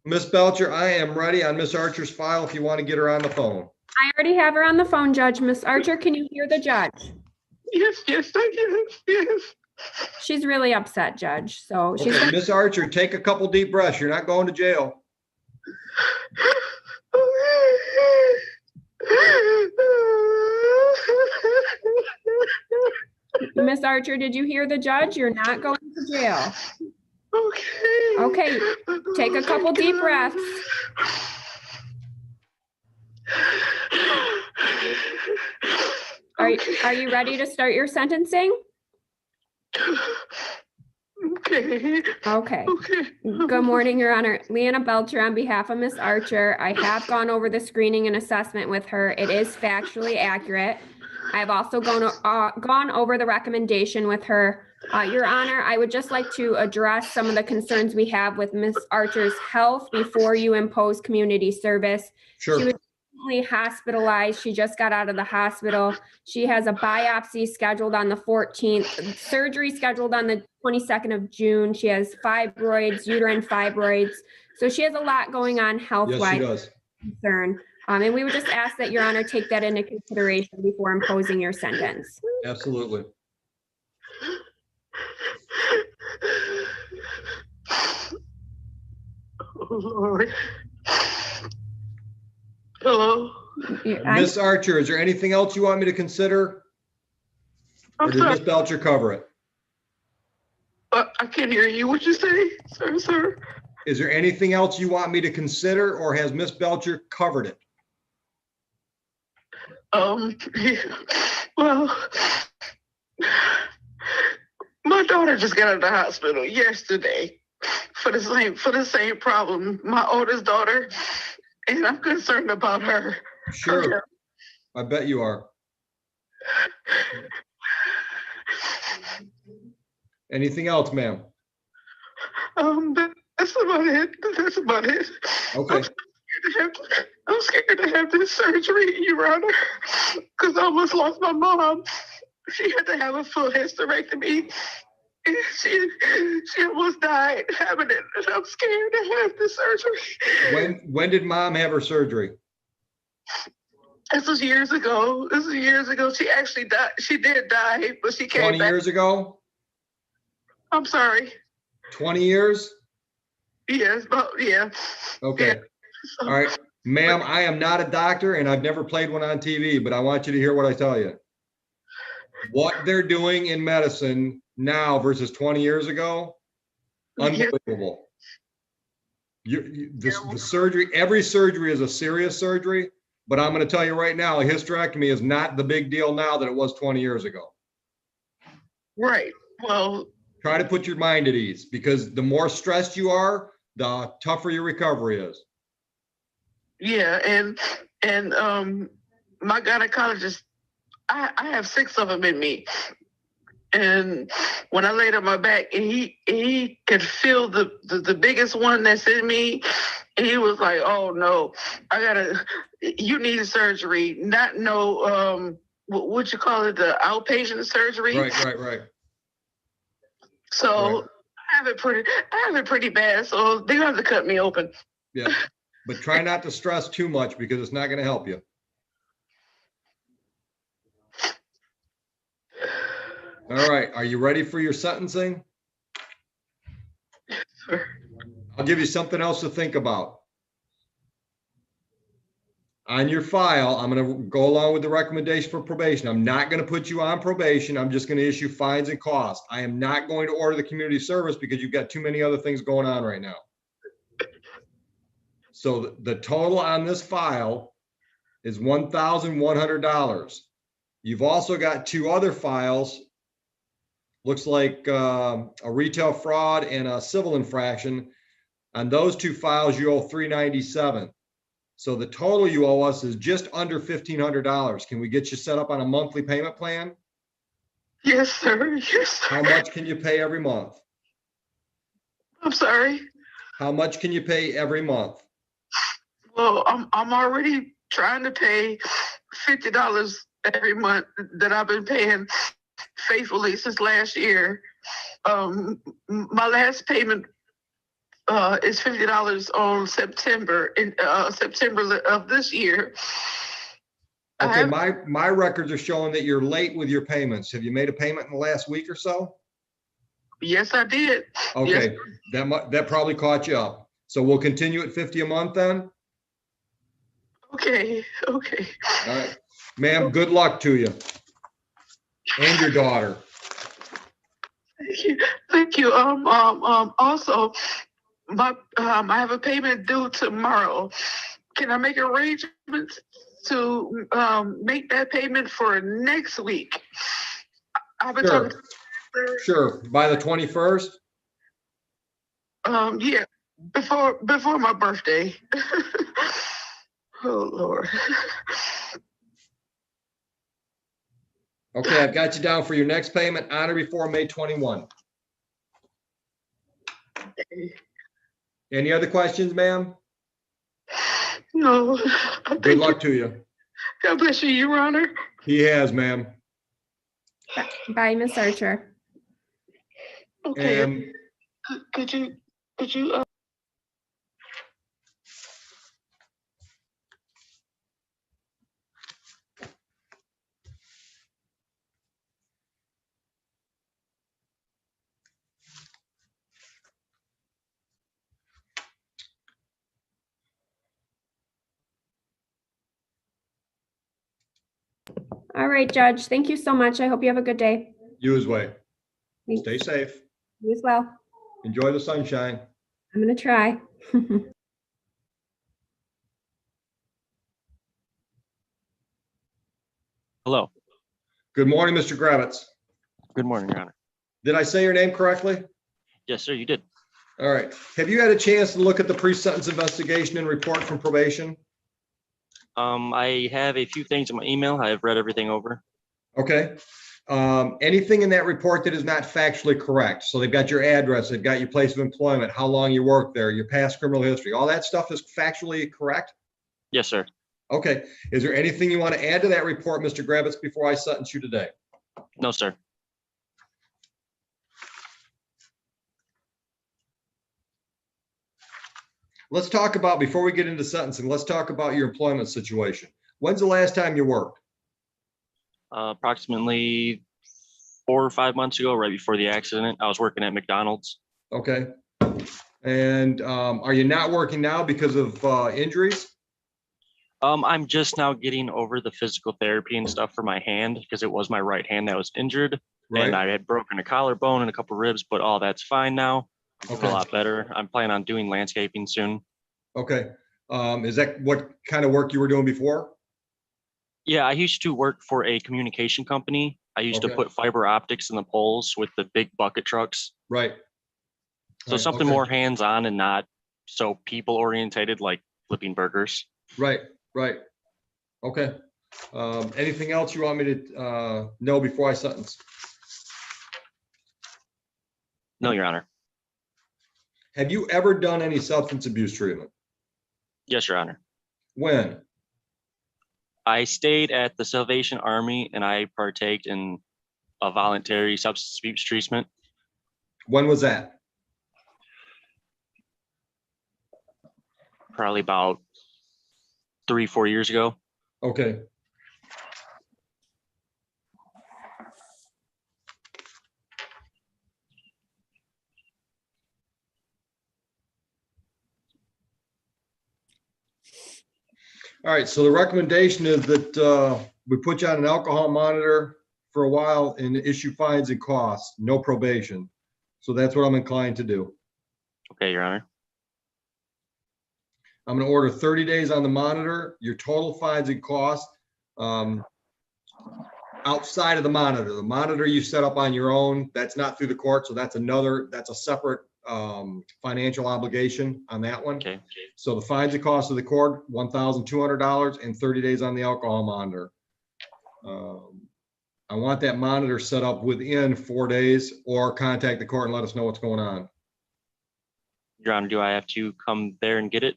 Miss Belcher, I am ready on Miss Archer's file if you want to get her on the phone. I already have her on the phone, Judge. Miss Archer, can you hear the judge? Yes, I can. Yes. She's really upset, Judge. So she's Okay, Miss Archer, take a couple deep breaths. You're not going to jail. Miss Archer, did you hear the judge? You're not going to jail. Okay. Okay, take a couple deep breaths. Are you ready to start your sentencing? Okay. Okay. Okay. Okay. Good morning, Your Honor. Leanna Belcher on behalf of Ms. Archer. I have gone over the screening and assessment with her. It is factually accurate. I have also gone over the recommendation with her. Your Honor, I would just like to address some of the concerns we have with Ms. Archer's health before you impose community service. Sure. She was recently hospitalized. She just got out of the hospital. She has a biopsy scheduled on the 14th, surgery scheduled on the 22nd of June. She has fibroids, uterine fibroids. So she has a lot going on Yes, she health-wise. does. Concern. And we would just ask that Your Honor take that into consideration before imposing your sentence. Absolutely. Oh, Lord. Hello? Miss Archer, is there anything else you want me to consider? Or I'm did sorry. Miss Belcher cover it? I can't hear you. What you say, sir? Is there anything else you want me to consider, or has Miss Belcher covered it? Well, my daughter just got out of the hospital yesterday for the same problem. My oldest daughter, and I'm concerned about her. Sure. I bet you are. Anything else, ma'am? That's about it. That's about it. Okay. I'm scared to have this surgery, Your Honor, because I almost lost my mom. She had to have a full hysterectomy. And she almost died having it, and I'm scared to have the surgery. When did mom have her surgery? This was years ago. She actually died. She did die, but she came 20 back. years ago? I'm sorry. 20 years? Yes, but yeah. Okay. Yeah. All right. Ma'am, I am not a doctor and I've never played one on TV, but I want you to hear what I tell you. What they're doing in medicine now versus 20 years ago, unbelievable. The surgery, every surgery is a serious surgery, but I'm going to tell you right now, a hysterectomy is not the big deal now that it was 20 years ago. Right. Well, try to put your mind at ease, because the more stressed you are, the tougher your recovery is. yeah, and my gynecologist, I have 6 of them in me. And when I laid on my back, and he could feel the biggest one that's in me, and he was like, "Oh no, you need surgery." Not no, what you call it, the outpatient surgery. Right. So right. I have it pretty bad. So they're gonna have to cut me open. Yeah, but try not to stress too much because it's not going to help you. All right, are you ready for your sentencing? Sure. I'll give you something else to think about. On your file, I'm going to go along with the recommendation for probation. I'm not going to put you on probation. I'm just going to issue fines and costs. I am not going to order the community service because you've got too many other things going on right now. So the total on this file is $1,100. You've also got 2 other files. Looks like a retail fraud and a civil infraction. On those 2 files, you owe $397. So the total you owe us is just under $1,500. Can we get you set up on a monthly payment plan? Yes, sir. Yes, sir. How much can you pay every month? I'm sorry. How much can you pay every month? Well, I'm already trying to pay $50 every month that I've been paying faithfully since last year. My last payment is $50 on September of this year. Okay, my records are showing that you're late with your payments. Have you made a payment in the last week or so? Yes, I did. Okay, yes. that probably caught you up. So we'll continue at $50 a month then? Okay. All right. Ma'am, good luck to you. And your daughter. Thank you. Also, I have a payment due tomorrow. Can I make arrangements to make that payment for next week? I've been talking. Sure. By the 21st? Yeah, before my birthday. Oh, Lord. Okay, I've got you down for your next payment on or before May 21. Any other questions, ma'am? No. Good luck to you. God bless you, Your Honor. He has, ma'am. Bye, Miss Archer. Okay. And Could you All right, Judge. Thank you so much. I hope you have a good day. you as well. Thanks. Stay safe. You as well. Enjoy the sunshine. I'm gonna try. Hello. Good morning, Mr. Gravitz. Good morning, Your Honor. Did I say your name correctly? Yes, sir, you did. All right. Have you had a chance to look at the pre-sentence investigation and report from probation? I have a few things in my email. I have read everything over. Okay. Anything in that report that is not factually correct? So they've got your address, they've got your place of employment, how long you worked there, your past criminal history, all that stuff is factually correct? Yes, sir. Okay. Is there anything you want to add to that report, Mr. Gravitz, before I sentence you today? No, sir. Let's talk about, before we get into sentencing, let's talk about your employment situation. When's the last time you worked? Approximately 4 or 5 months ago, right before the accident, I was working at McDonald's. Okay. And are you not working now because of injuries? I'm just now getting over the physical therapy and stuff for my hand because it was my right hand that was injured. Right. And I had broken a collarbone and a couple ribs, but all that's fine now. I'm doing Okay. a lot better. I'm planning on doing landscaping soon. Okay. Is that what kind of work you were doing before? Yeah, I used to work for a communication company. I used to Okay. put fiber optics in the poles with the big bucket trucks. Right. So Right, something okay. more hands-on and not so people orientated like flipping burgers. Right, right. Okay. Anything else you want me to know before I sentence? No, Your Honor. Have you ever done any substance abuse treatment? Yes, Your Honor. When? I stayed at the Salvation Army and I partaked in a voluntary substance abuse treatment. When was that? Probably about 3-4 years ago. Okay. All right, so the recommendation is that we put you on an alcohol monitor for a while and issue fines and costs, no probation. So that's what I'm inclined to do. Okay, Your Honor. I'm going to order 30 days on the monitor, your total fines and costs outside of the monitor. The monitor you set up on your own, that's not through the court. So that's a separate financial obligation on that one. Okay. So the fines and costs of the court, $1,200 and 30 days on the alcohol monitor. I want that monitor set up within 4 days or contact the court and let us know what's going on. Your Honor, do I have to come there and get it?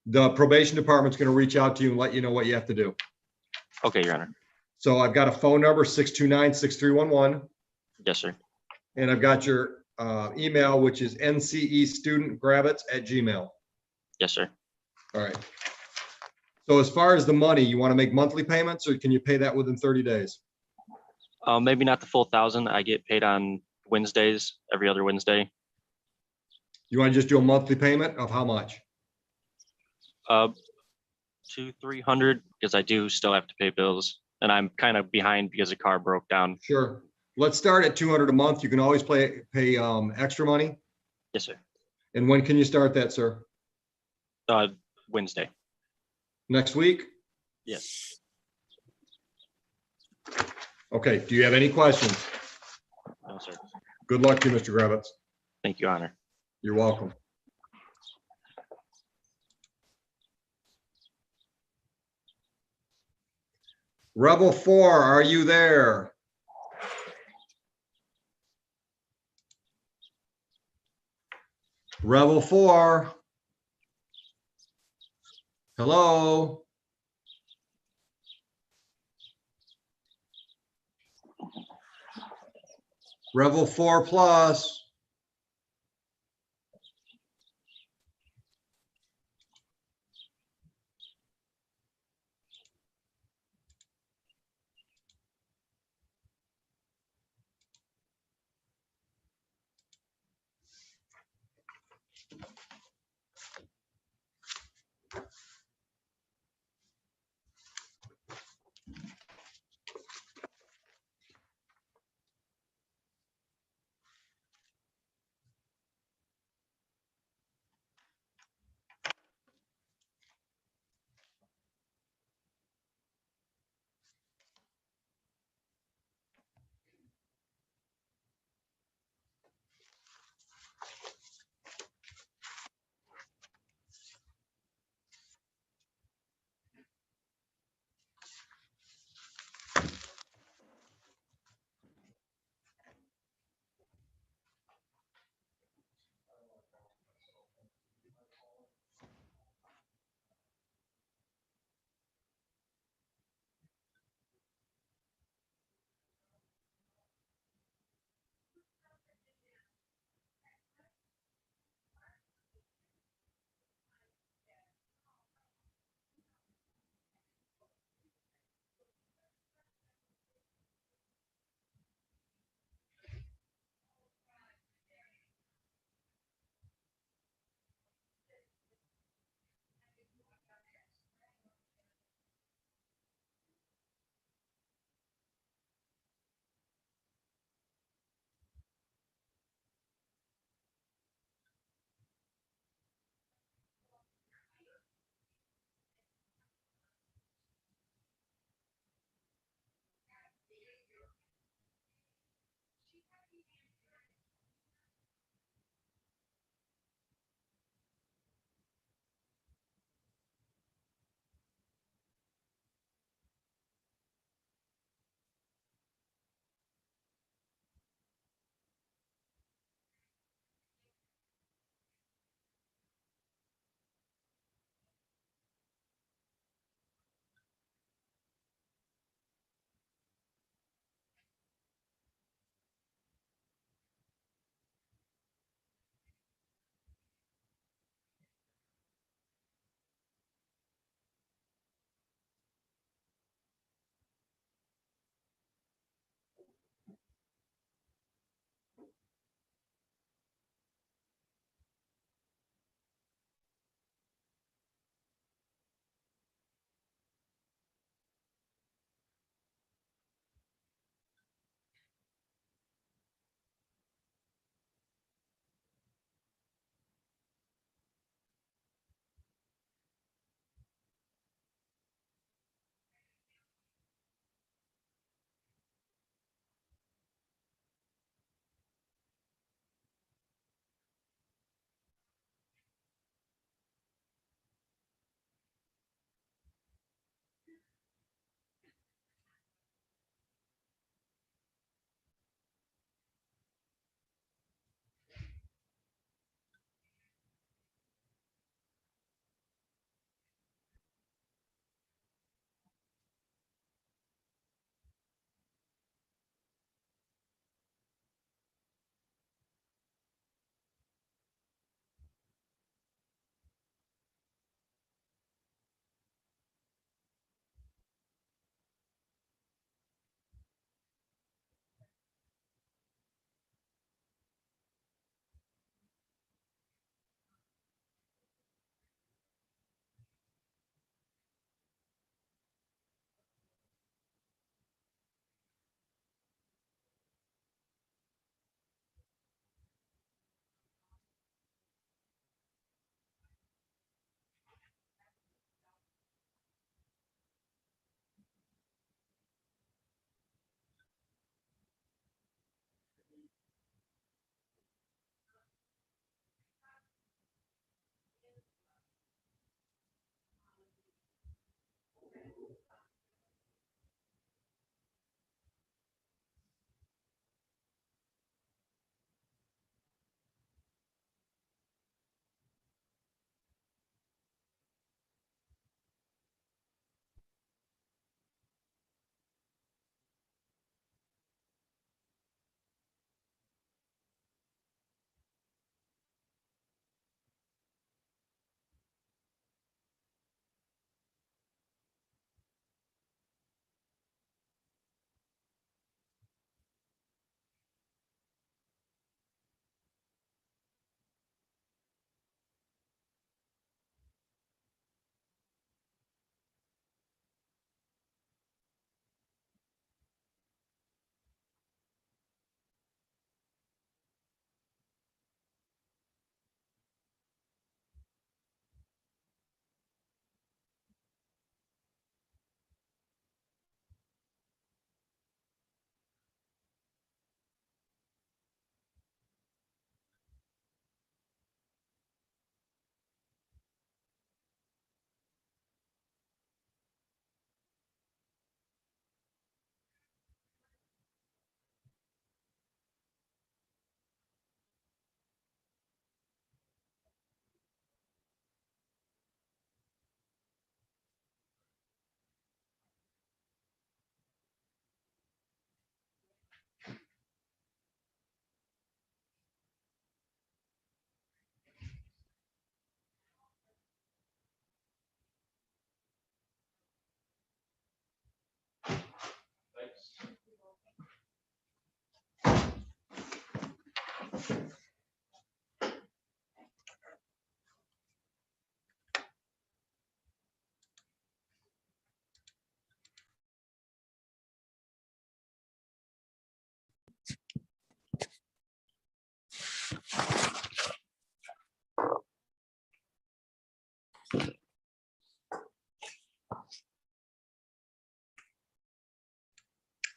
The probation department's going to reach out to you and let you know what you have to do. Okay, Your Honor. So I've got a phone number, 629-6311, Yes, sir. and I've got your email, which is ncestudentgravitz@gmail. Yes, sir. All right. So as far as the money, you want to make monthly payments or can you pay that within 30 days? Maybe not the full 1,000. I get paid on Wednesdays, every other Wednesday. You want to just do a monthly payment of how much? 200-300 because I do still have to pay bills and I'm kind of behind because the car broke down. Sure. Let's start at 200 a month. You can always pay extra money. Yes, sir. And when can you start that, sir? Wednesday. Next week? Yes. Okay. Do you have any questions? No, sir. Good luck to you, Mr. Gravitz. Thank you, Your Honor. You're welcome. Rebel 4, are you there? Rebel 4. Hello? Rebel 4 plus.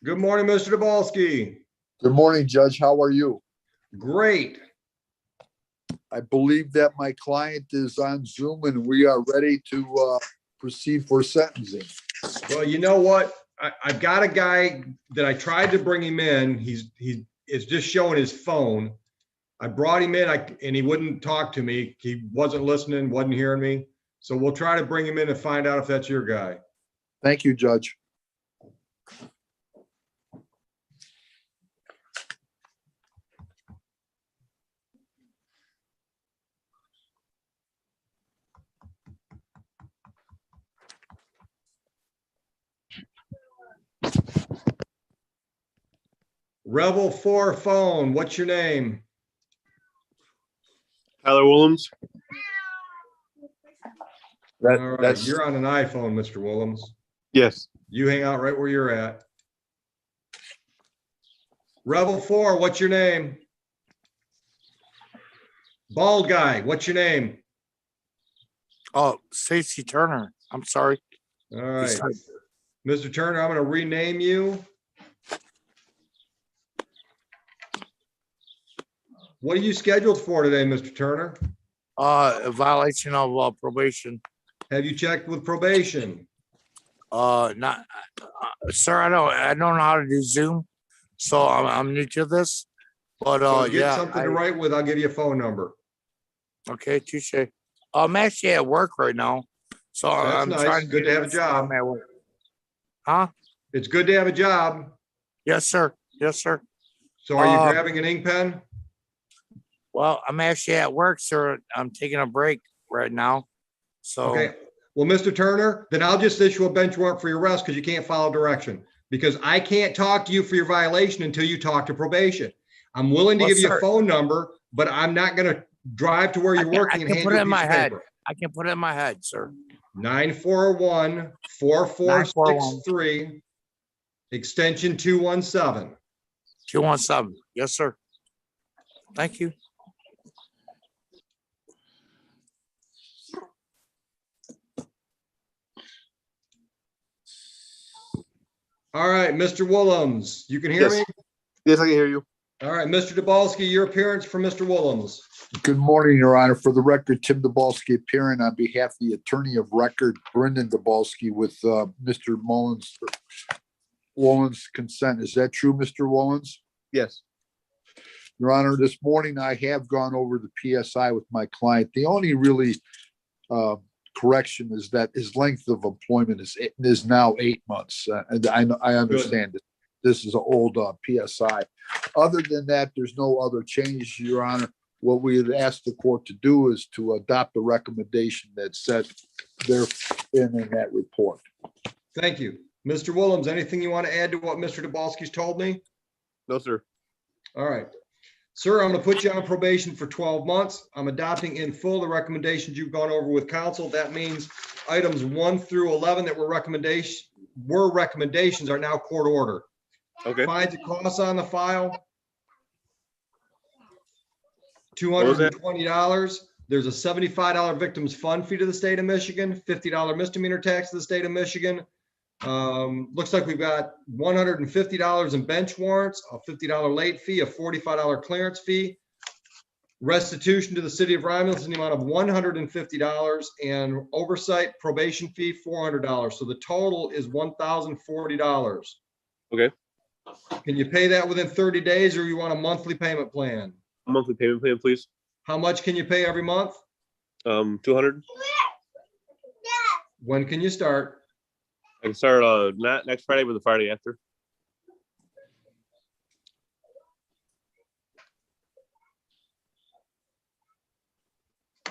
Good morning, Mr. Dabalski. Good morning, Judge. How are you? Great. I believe that my client is on Zoom and we are ready to proceed for sentencing. Well, you know what? I've got a guy that I tried to bring him in. He is just showing his phone. I brought him in and he wouldn't talk to me. He wasn't listening, wasn't hearing me. So we'll try to bring him in and find out if that's your guy. Thank you, Judge. Rebel 4 phone, what's your name? Tyler Williams. All right, you're on an iPhone, Mr. Willems. Yes. You hang out right where you're at. Rebel 4, what's your name? Bald guy, what's your name? Oh, Stacy Turner. I'm sorry. All right. Mr. Turner, I'm going to rename you. What are you scheduled for today, Mr. Turner? A violation of probation. Have you checked with probation? Not, sir. I don't know how to do Zoom, so I'm new to this. But So get yeah, something to write with. I'll give you a phone number. Okay, touche. I'm actually at work right now, so That's I'm nice. trying. Good to have a job. I'm at work. Huh? It's good to have a job. Yes, sir. Yes, sir. So are you grabbing an ink pen? Well, I'm actually at work, sir. I'm taking a break right now. So Okay. Well, Mr. Turner, then I'll just issue a bench warrant for your arrest because you can't follow direction. Because I can't talk to you for your violation until you talk to probation. I'm willing to Well, give you sir, a phone number, but I'm not going to drive to where you're working and I can hand put you it a in piece my of head. paper. I can put it in my head, sir. 941-4463, extension 217. 217. Yes, sir. Thank you. All right, Mr. Willems, you can hear me? Yes, I can hear you. All right, Mr. Dabalski, your appearance for Mr. Willems. Good morning, Your Honor. For the record, Tim Dabalski appearing on behalf of the attorney of record, Brendan Dabalski, with Mr. Wollen's consent. Is that true, Mr. Wollens? Yes. Your Honor, this morning I have gone over the PSI with my client. The only really correction is that his length of employment is now 8 months. And I understand that this is an old PSI. Other than that, there's no other changes, Your Honor. What we had asked the court to do is to adopt the recommendation that's set there in that report. Thank you. Mr. Willems, anything you want to add to what Mr. Dabalski's told me? No, sir. All right. Sir, I'm going to put you on probation for 12 months. I'm adopting in full the recommendations you've gone over with counsel. That means items 1 through 11 that were recommendations are now court order. Okay. Fines and costs on the file. $220. There's a $75 victims fund fee to the state of Michigan, $50 misdemeanor tax to the state of Michigan. Looks like we've got $150 in bench warrants, a $50 late fee, a $45 clearance fee, restitution to the city of Romulus in the amount of $150, and oversight probation fee $400. So the total is $1,040. Okay. Can you pay that within 30 days, or you want a monthly payment plan? A monthly payment plan, please. How much can you pay every month? 200. When can you start? I can start not next Friday, but the Friday after.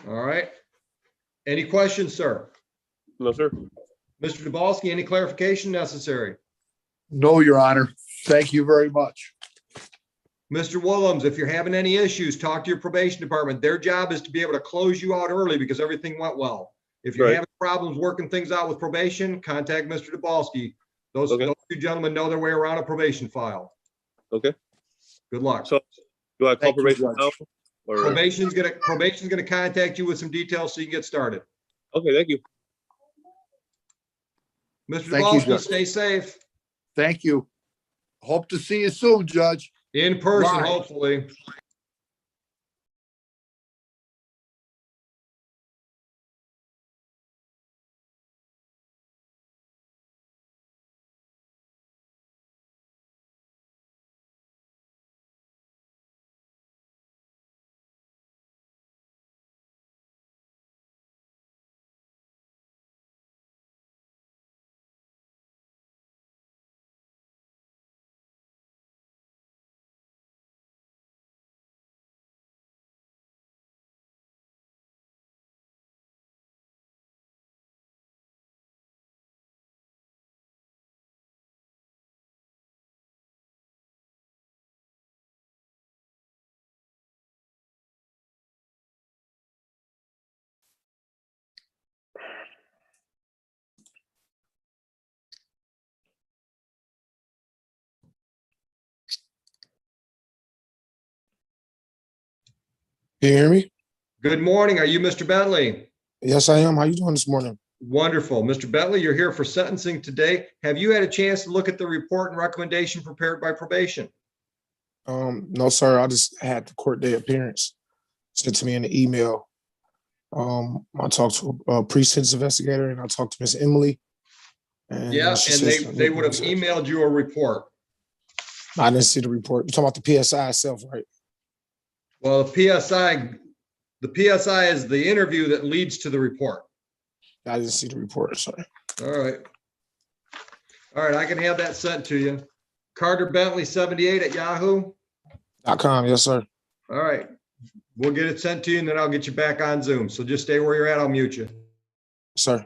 All right. Any questions, sir? No, sir. Mr. Dabalski, any clarification necessary? No, Your Honor. Thank you very much. Mr. Willems, if you're having any issues, talk to your probation department. Their job is to be able to close you out early because everything went well. If you're having problems working things out with probation, contact Mr. Dabalski. Those two gentlemen know their way around a probation file. Okay. Good luck. So do I call probation now? Or... Probation's gonna contact you with some details so you can get started. Okay, thank you. Mr. Thank you, Dabalski, Judge. stay safe. Thank you. Hope to see you soon, Judge. In person, Right. hopefully. Can you hear me? Good morning. Are you Mr. Bentley? Yes, I am. How you doing this morning? Wonderful. Mr. Bentley, you're here for sentencing today. Have you had a chance to look at the report and recommendation prepared by probation? No, sir. I just had the court day appearance sent to me in the email. I talked to a precinct investigator and I talked to Miss Emily. Yeah, she and says- they would have emailed you a report. I didn't see the report. You're talking about the PSI itself, right? Well, the PSI is the interview that leads to the report. I didn't see the report, sorry. All right. All right, I can have that sent to you. Carter Bentley 78 at yahoo.com. Yes, sir. All right. We'll get it sent to you and then I'll get you back on Zoom. So just stay where you're at. I'll mute you. Sir.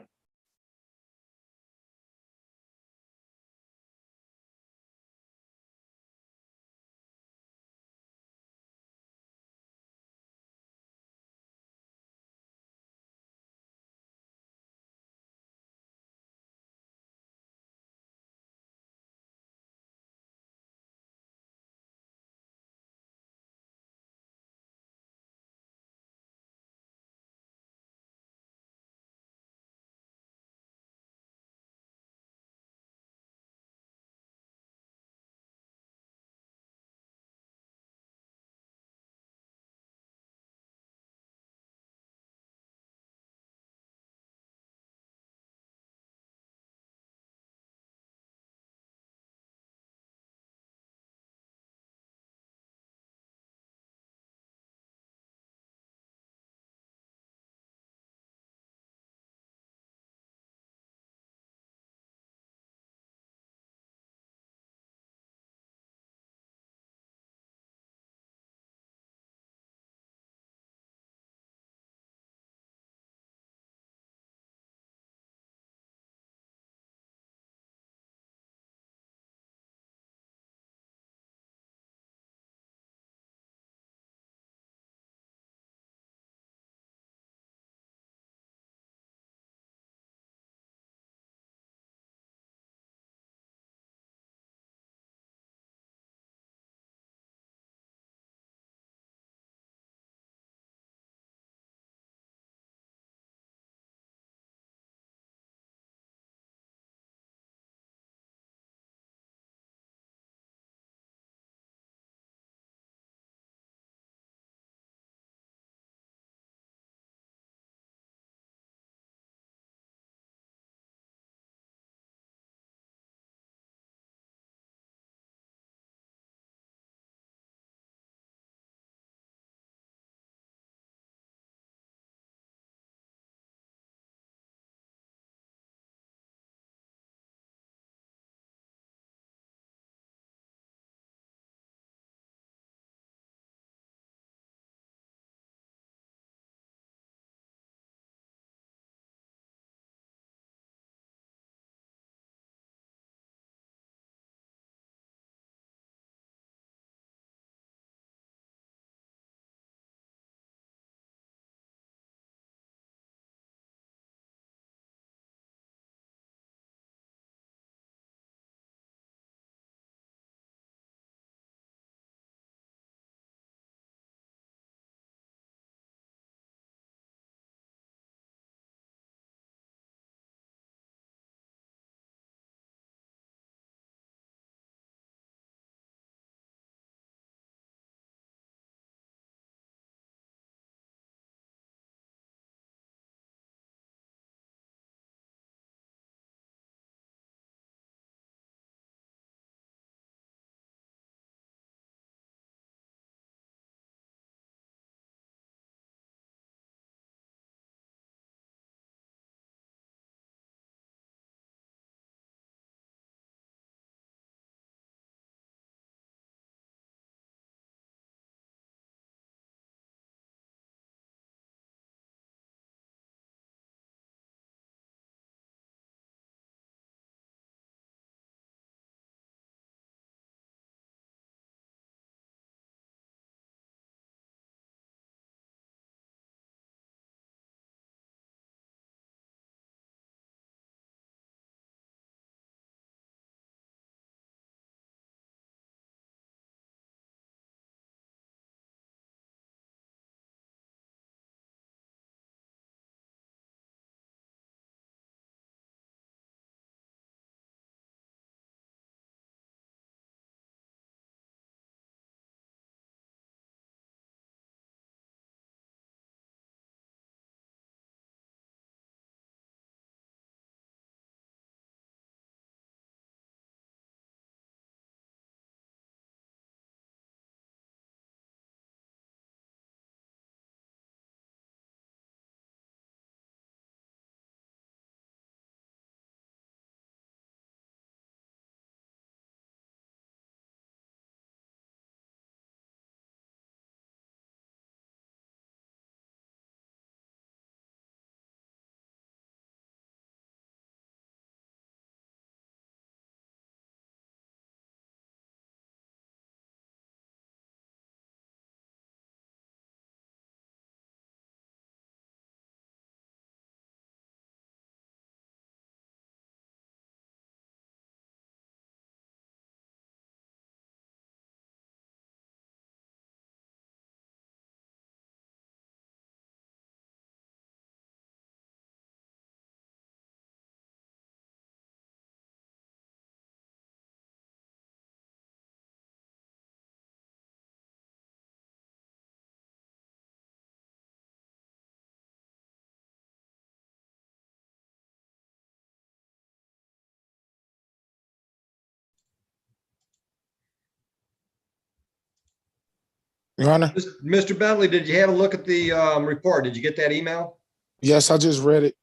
Your Honor. Mr. Bentley, did you have a look at the report? Did you get that email? Yes, I just read it.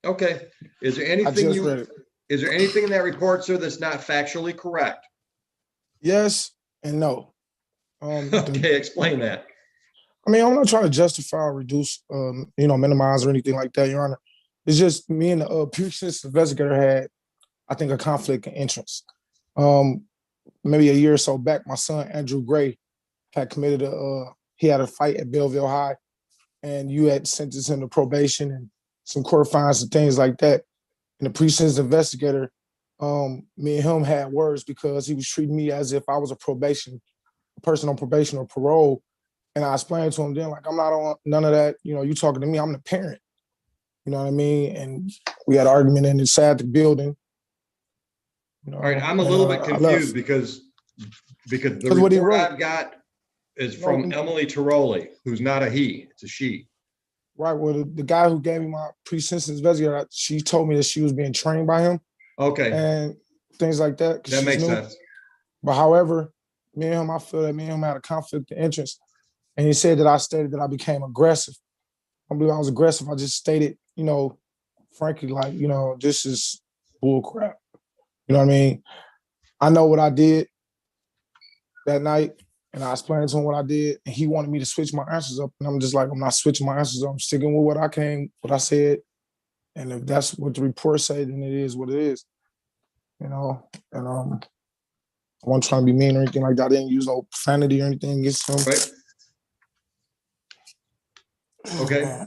Okay. Is there I anything just read it. is there anything in that report, sir, that's not factually correct? Yes and no. Okay, explain that. I mean, I'm not trying to justify or reduce, minimize or anything like that, Your Honor. It's just me and the pre-sentence investigator had, I think, a conflict of interest. Maybe a year or so back, my son Andrew Gray had committed he had a fight at Belleville High, and you had sentenced him to probation and some court fines and things like that. And the pre-sentence investigator, me and him had words because he was treating me as if I was a person on probation or parole. And I explained to him then, like, I'm not on none of that. You talking to me, I'm the parent. You know what I mean? And we had an argument inside the building. All right, I'm a little bit confused because the what he report wrote- I've got is from Emily Tiroli, who's not a he, it's a she. Right. Well, the guy who gave me my pre-sentence investigator, she told me that she was being trained by him. Okay. And things like that. That makes sense. But however, me and him, I feel that me and him had a conflict of interest. And he said that I stated that I became aggressive. I believe I was aggressive. I just stated, frankly, like, this is bull crap. You know what I mean? I know what I did that night, and I explained to him what I did, and he wanted me to switch my answers up. And I'm just like, I'm not switching my answers up. I'm sticking with what I said. And if that's what the report said, then it is what it is. And I wasn't trying to be mean or anything like that. I didn't use no profanity or anything against him. Right. Okay.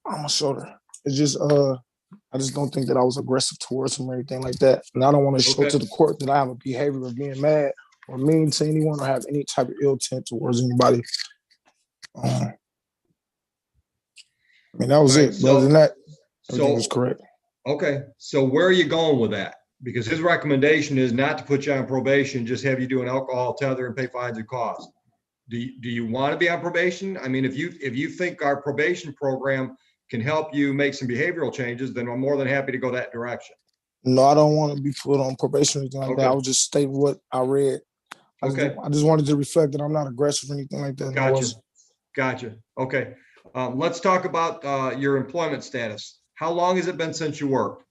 On my shoulder. It's just I just don't think that I was aggressive towards him or anything like that. And I don't want to show to the court that I have a behavior of being mad or mean to anyone or have any type of ill intent towards anybody. I mean, that was it. But other than that, everything was correct. Okay. So where are you going with that? Because his recommendation is not to put you on probation, just have you do an alcohol tether and pay fines and costs. Do you want to be on probation? I mean, if you think our probation program can help you make some behavioral changes, then I'm more than happy to go that direction. No, I don't want to be put on probation or anything like Okay. that. I was just stating what I read. Okay. I just wanted to reflect that I'm not aggressive or anything like that. Gotcha. Okay. Let's talk about your employment status. How long has it been since you worked?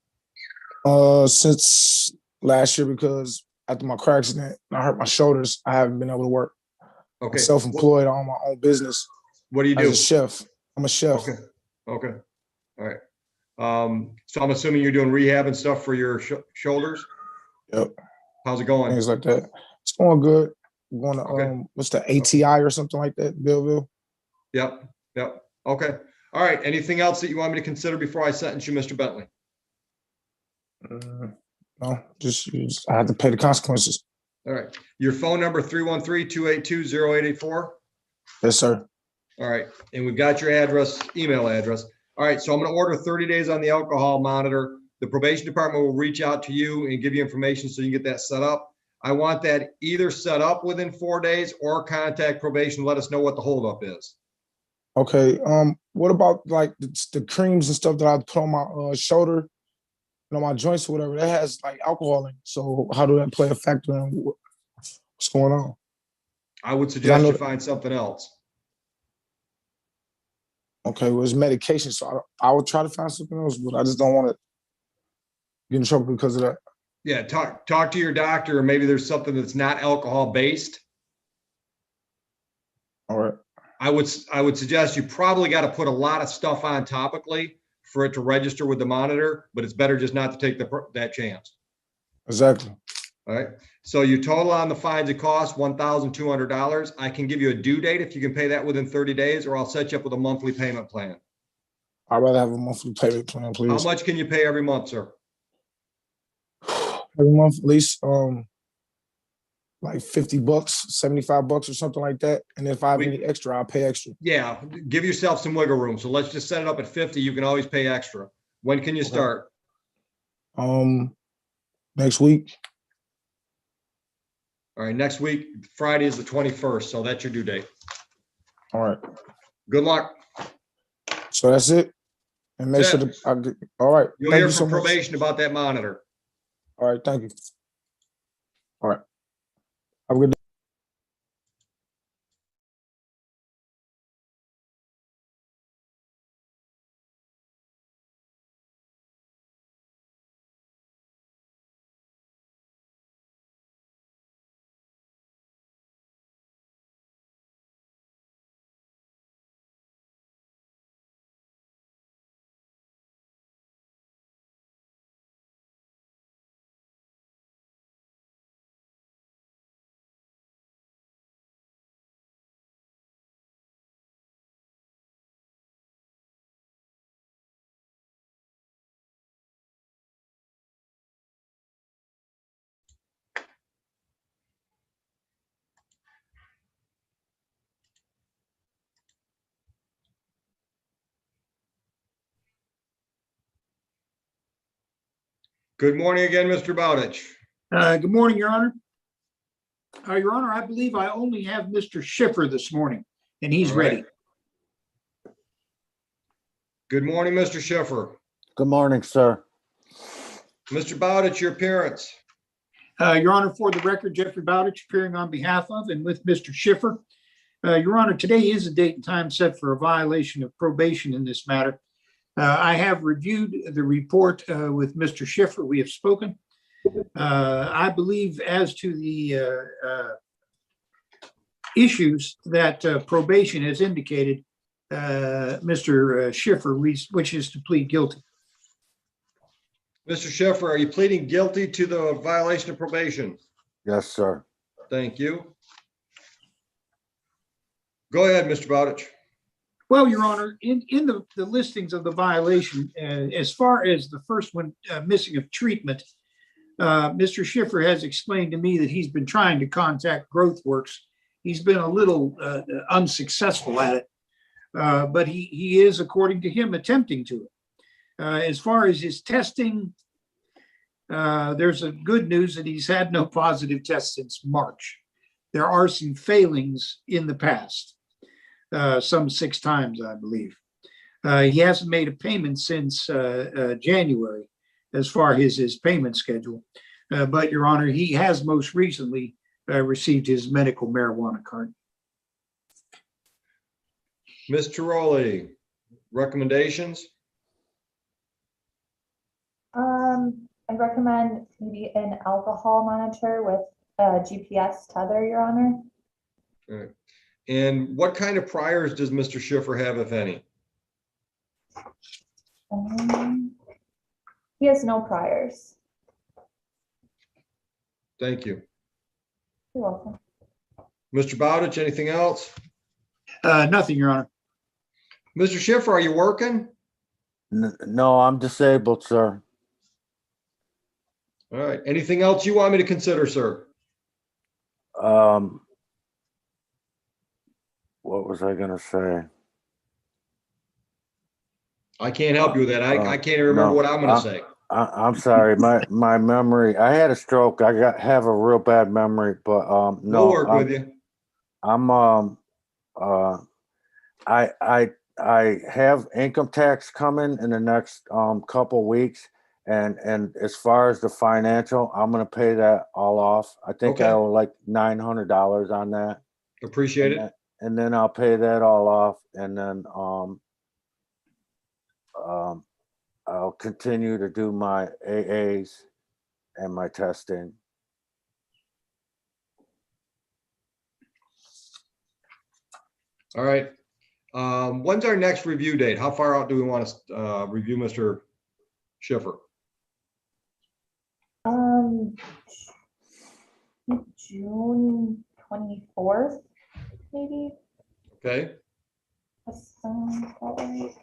Since last year, because after my car accident, I hurt my shoulders. I haven't been able to work. Okay. I'm self-employed on my own business. What do you As do? a chef. I'm a chef. Okay. All right. So I'm assuming you're doing rehab and stuff for your shoulders? Yep. How's it going? Things like that. It's going good. I'm going to Okay. what's the ATI or something like that, Belleville. Yep. Okay. All right. Anything else that you want me to consider before I sentence you, Mr. Bentley? No, just I have to pay the consequences. All right. Your phone number 313-282-0884? Yes, sir. All right. And we've got your email address. All right. So I'm going to order 30 days on the alcohol monitor. The probation department will reach out to you and give you information so you can get that set up. I want that either set up within 4 days or contact probation. Let us know what the holdup is. Okay. What about like the creams and stuff that I put on my shoulder, my joints or whatever? That has like alcohol in it. So how do that play a factor in what's going on? I would suggest you find something else. Okay, well, it's medication, so I would try to find something else, but I just don't want to get in trouble because of that. Yeah, talk to your doctor, or maybe there's something that's not alcohol based. All right. I would suggest you probably got to put a lot of stuff on topically for it to register with the monitor, but it's better just not to take that chance. Exactly. All right. So your total on the fines and costs, $1,200. I can give you a due date if you can pay that within 30 days, or I'll set you up with a monthly payment plan. I'd rather have a monthly payment plan, please. How much can you pay every month, sir? Every month, at least like $50, $75 or something like that. And if I have any extra, I'll pay extra. Yeah, give yourself some wiggle room. So let's just set it up at 50. You can always pay extra. When can you start? Next week. All right, next week, Friday is the 21st, so that's your due date. All right. Good luck. So that's it. And make sure all right. You'll hear from probation about that monitor. All right, thank you. All right. Have a good day. Good morning again, Mr. Bowditch. Good morning, Your Honor. Your Honor, I believe I only have Mr. Schiffer this morning, and he's All right. ready. Good morning, Mr. Schiffer. Good morning, sir. Mr. Bowditch, your appearance. Your Honor, for the record, Jeffrey Bowditch appearing on behalf of and with Mr. Schiffer. Your Honor, today is a date and time set for a violation of probation in this matter. I have reviewed the report with Mr. Schiffer. We have spoken. I believe as to the issues that probation has indicated, Mr. Schiffer wishes to plead guilty. Mr. Schiffer, are you pleading guilty to the violation of probation? Yes, sir. Thank you. Go ahead, Mr. Bowditch. Well, Your Honor, in the listings of the violation, as far as the first one, missing of treatment, Mr. Schiffer has explained to me that he's been trying to contact GrowthWorks. He's been a little unsuccessful at it, but he is, according to him, attempting to it. As far as his testing, there's a good news that he's had no positive tests since March. There are some failings in the past, some 6 times, I believe. He hasn't made a payment since January as far as his payment schedule. But Your Honor, he has most recently received his medical marijuana card. Ms. Tiroli, recommendations? I recommend maybe an alcohol monitor with a GPS tether, Your Honor. All right. And what kind of priors does Mr. Schiffer have, if any? He has no priors. Thank you. You're welcome. Mr. Bowditch, anything else? Nothing, Your Honor. Mr. Schiffer, are you working? No, I'm disabled, sir. All right. Anything else you want me to consider, sir? What was I gonna say? I can't help you with that. I can't even remember no, what I'm going to say. I'm sorry. My memory. I had a stroke. I have a real bad memory, but no. We'll work with you. I'm I have income tax coming in the next couple weeks, and as far as the financial, I'm gonna pay that all off. I think I owe like $900 on that. Appreciate it. And then I'll pay that all off, and then I'll continue to do my AAs and my testing. All right. When's our next review date? How far out do we want to review Mr. Schiffer? June 24th, maybe. Okay. That sounds about right.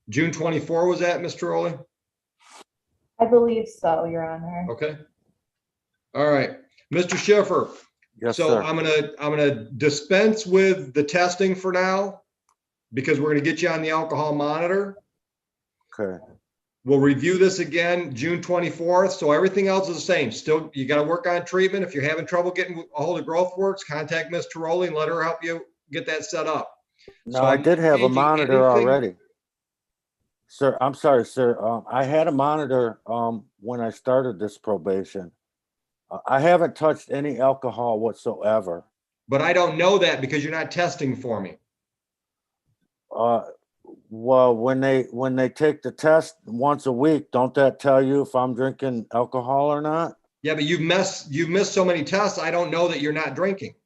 June 24 was that, Mr. Rowley? I believe so, Your Honor. Okay. All right, Mr. Schiffer. Yes, so sir. I'm gonna dispense with the testing for now because we're gonna get you on the alcohol monitor. Okay. We'll review this again June 24th. So everything else is the same. Still, you got to work on treatment. If you're having trouble getting a hold of GrowthWorks, contact Ms. Tiroli and let her help you get that set up. No, So I I'm did have a changing monitor anything- already. Sir, I'm sorry, sir. I had a monitor when I started this probation. I haven't touched any alcohol whatsoever. But I don't know that because you're not testing for me. Well, when they take the test once a week, don't that tell you if I'm drinking alcohol or not? Yeah, but you've missed so many tests. I don't know that you're not drinking.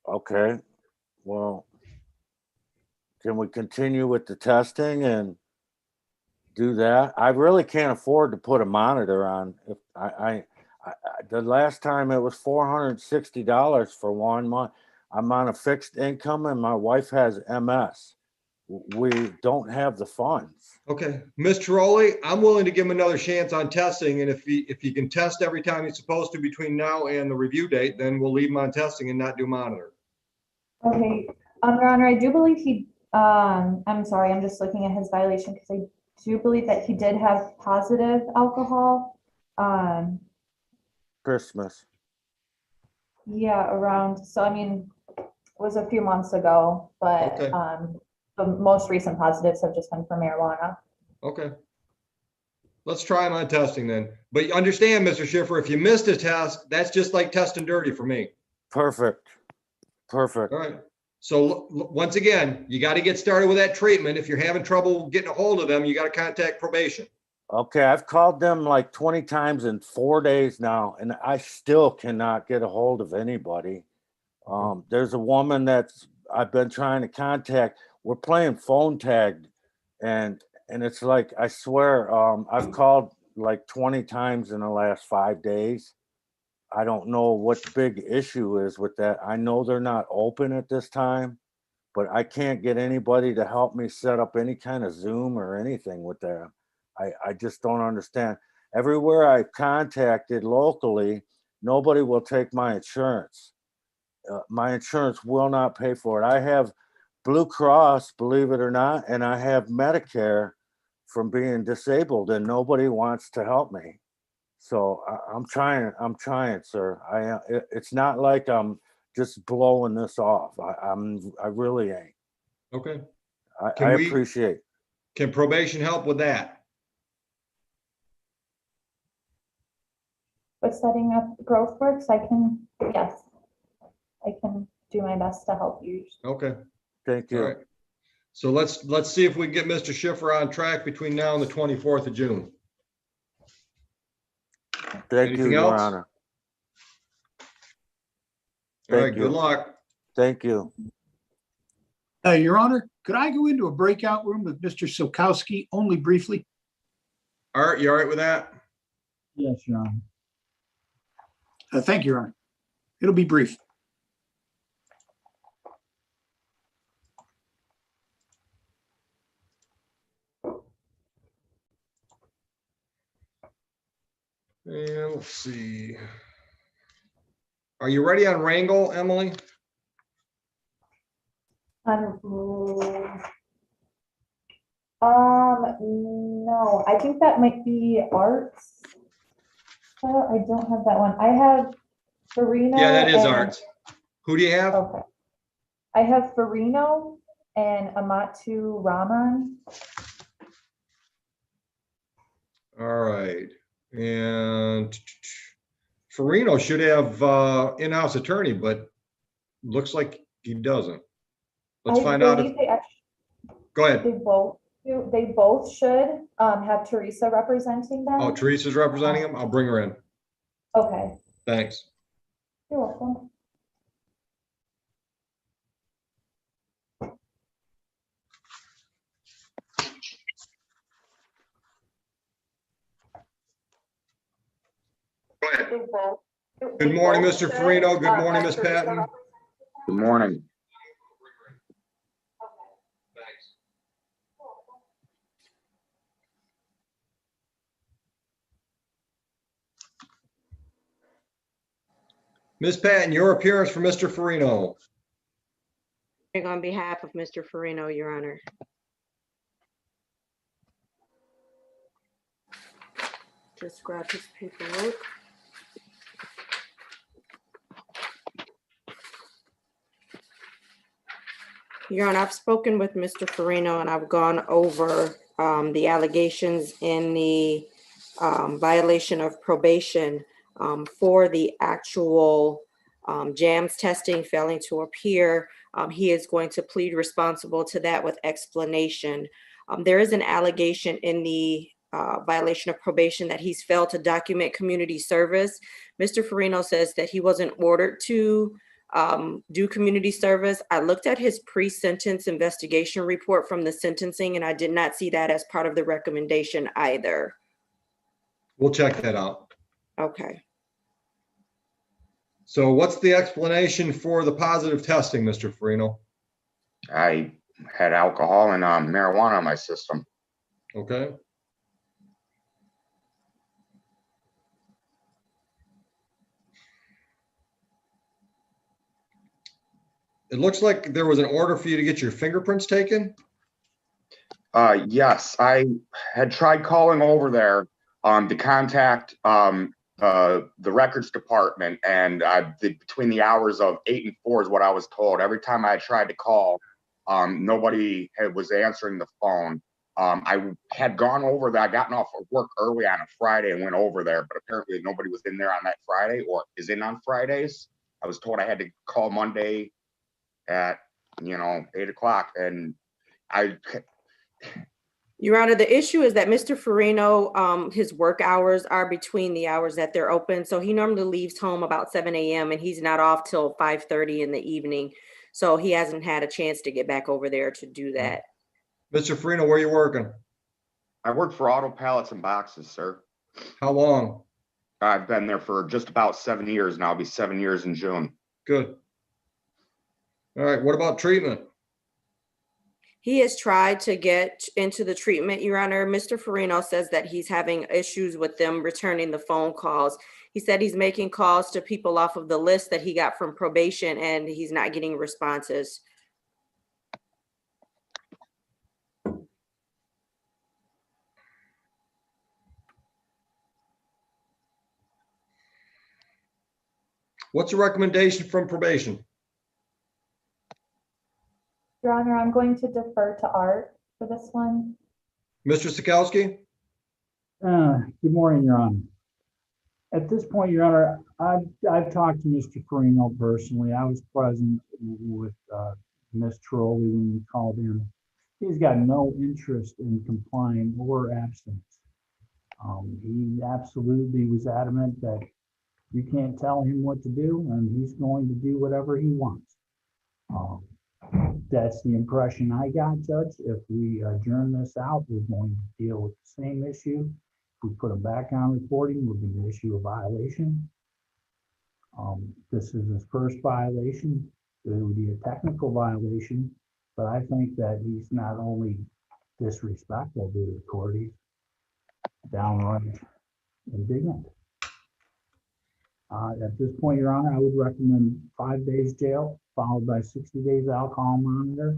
Okay. Well, can we continue with the testing and do that? I really can't afford to put a monitor on. If I the last time it was $460 for 1 month. I'm on a fixed income and my wife has MS. We don't have the funds. Okay, Ms. Tiroli, I'm willing to give him another chance on testing. And if he can test every time he's supposed to between now and the review date, then we'll leave him on testing and not do monitor. Okay, Your Honor, I do believe I'm sorry, I'm just looking at his violation because I do believe that he did have positive alcohol. Christmas. Yeah, around, so I mean, it was a few months ago, but Okay. the most recent positives have just been for marijuana. Okay. Let's try him on testing then. But understand, Mr. Schiffer, if you missed a test, that's just like testing dirty for me. Perfect. Perfect. All right. So once again, you got to get started with that treatment. If you're having trouble getting a hold of them, you got to contact probation. Okay, I've called them like 20 times in 4 days now, and I still cannot get a hold of anybody. There's a woman that's I've been trying to contact. We're playing phone tag, and it's like, I swear, I've called like 20 times in the last 5 days. I don't know what the big issue is with that. I know they're not open at this time, but I can't get anybody to help me set up any kind of Zoom or anything with that. I just don't understand. Everywhere I've contacted locally, nobody will take my insurance. My insurance will not pay for it. I have Blue Cross, believe it or not, and I have Medicare from being disabled, and nobody wants to help me. So I'm trying, sir. It's not like I'm just blowing this off. I really ain't. Okay. I appreciate. Can probation help with that? With setting up growth works, yes, I can do my best to help you. Okay. Thank you. All right. So let's see if we can get Mr. Schiffer on track between now and the 24th of June. Thank you, Your Honor. All right, good luck. Thank you. Your Honor, could I go into a breakout room with Mr. Sokowski only briefly? Art, you all right with that? Yes, Your Honor. Thank you, Your Honor. It'll be brief. And let's see. Are you ready on Wrangle, Emily? No, I think that might be arts. I don't have that one. I have Farino. Yeah, that is arts. Who do you have? Okay. I have Farino and Amatu Raman. All right. And Farino should have in-house attorney, but looks like he doesn't. Let's find out if. Go ahead. They both should have Teresa representing them. Oh, Teresa's representing him? I'll bring her in. Okay. Thanks. You're welcome. Good morning, Mr. Farino. Good morning, Ms. Patton. Good morning. Ms. Patton, your appearance for Mr. Farino. On behalf of Mr. Farino, Your Honor. Just grab his paperwork. Your Honor, I've spoken with Mr. Farino and I've gone over the allegations in the violation of probation for the actual JAMS testing failing to appear. He is going to plead responsible to that with explanation. There is an allegation in the violation of probation that he's failed to document community service. Mr. Farino says that he wasn't ordered to do community service. I looked at his pre-sentence investigation report from the sentencing and I did not see that as part of the recommendation either. We'll check that out. Okay. So what's the explanation for the positive testing, Mr. Farino? I had alcohol and marijuana in my system. Okay. It looks like there was an order for you to get your fingerprints taken. Yes, I had tried calling over there to contact the records department, and between the hours of 8 and 4 is what I was told. Every time I tried to call, nobody was answering the phone. I had gone over there. I gotten off of work early on a Friday and went over there, but apparently nobody was in there on that Friday or is in on Fridays. I was told I had to call Monday at 8 o'clock, and Your Honor, the issue is that Mr. Farino, his work hours are between the hours that they're open. So he normally leaves home about 7 a.m. and he's not off till 5:30 in the evening. So he hasn't had a chance to get back over there to do that. Mr. Farino, where are you working? I work for Auto Pallets and Boxes, sir. How long? I've been there for just about 7 years now. I'll be 7 years in June. Good. All right, what about treatment? He has tried to get into the treatment, Your Honor. Mr. Farino says that he's having issues with them returning the phone calls. He said he's making calls to people off of the list that he got from probation and he's not getting responses. What's the recommendation from probation? Your Honor, I'm going to defer to Art for this one. Mr. Sikowski? Good morning, Your Honor. At this point, Your Honor, I've talked to Mr. Farino personally. I was present with Ms. Trolley when we called in. He's got no interest in complying or absence. He absolutely was adamant that you can't tell him what to do, and he's going to do whatever he wants. That's the impression I got, Judge. If we adjourn this out, we're going to deal with the same issue. If we put him back on reporting, we're going to issue a violation. This is his first violation. It would be a technical violation, but I think that he's not only disrespectful to the court, he's downright indignant. At this point, Your Honor, I would recommend 5 days jail, followed by 60 days alcohol monitor.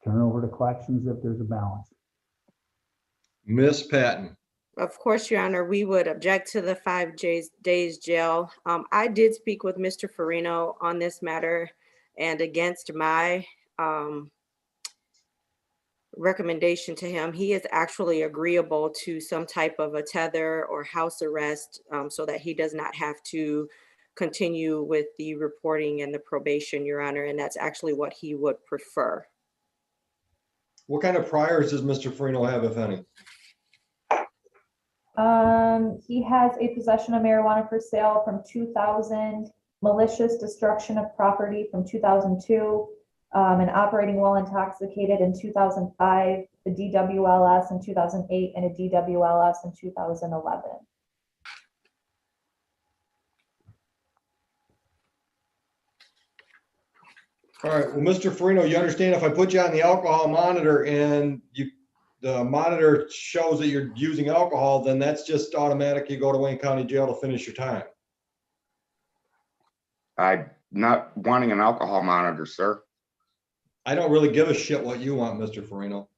Turn over to collections if there's a balance. Miss Patton. Of course, Your Honor, we would object to the 5 days jail. I did speak with Mr. Farino on this matter, and against my recommendation to him, he is actually agreeable to some type of a tether or house arrest so that he does not have to continue with the reporting and the probation, Your Honor, and that's actually what he would prefer. What kind of priors does Mr. Farino have, if any? He has a possession of marijuana for sale from 2000, malicious destruction of property from 2002, and operating while intoxicated in 2005, a DWLS in 2008, and a DWLS in 2011. All right, well, Mr. Farino, you understand if I put you on the alcohol monitor and the monitor shows that you're using alcohol, then that's just automatic. You go to Wayne County Jail to finish your time. I'm not wanting an alcohol monitor, sir. I don't really give a shit what you want, Mr. Farino.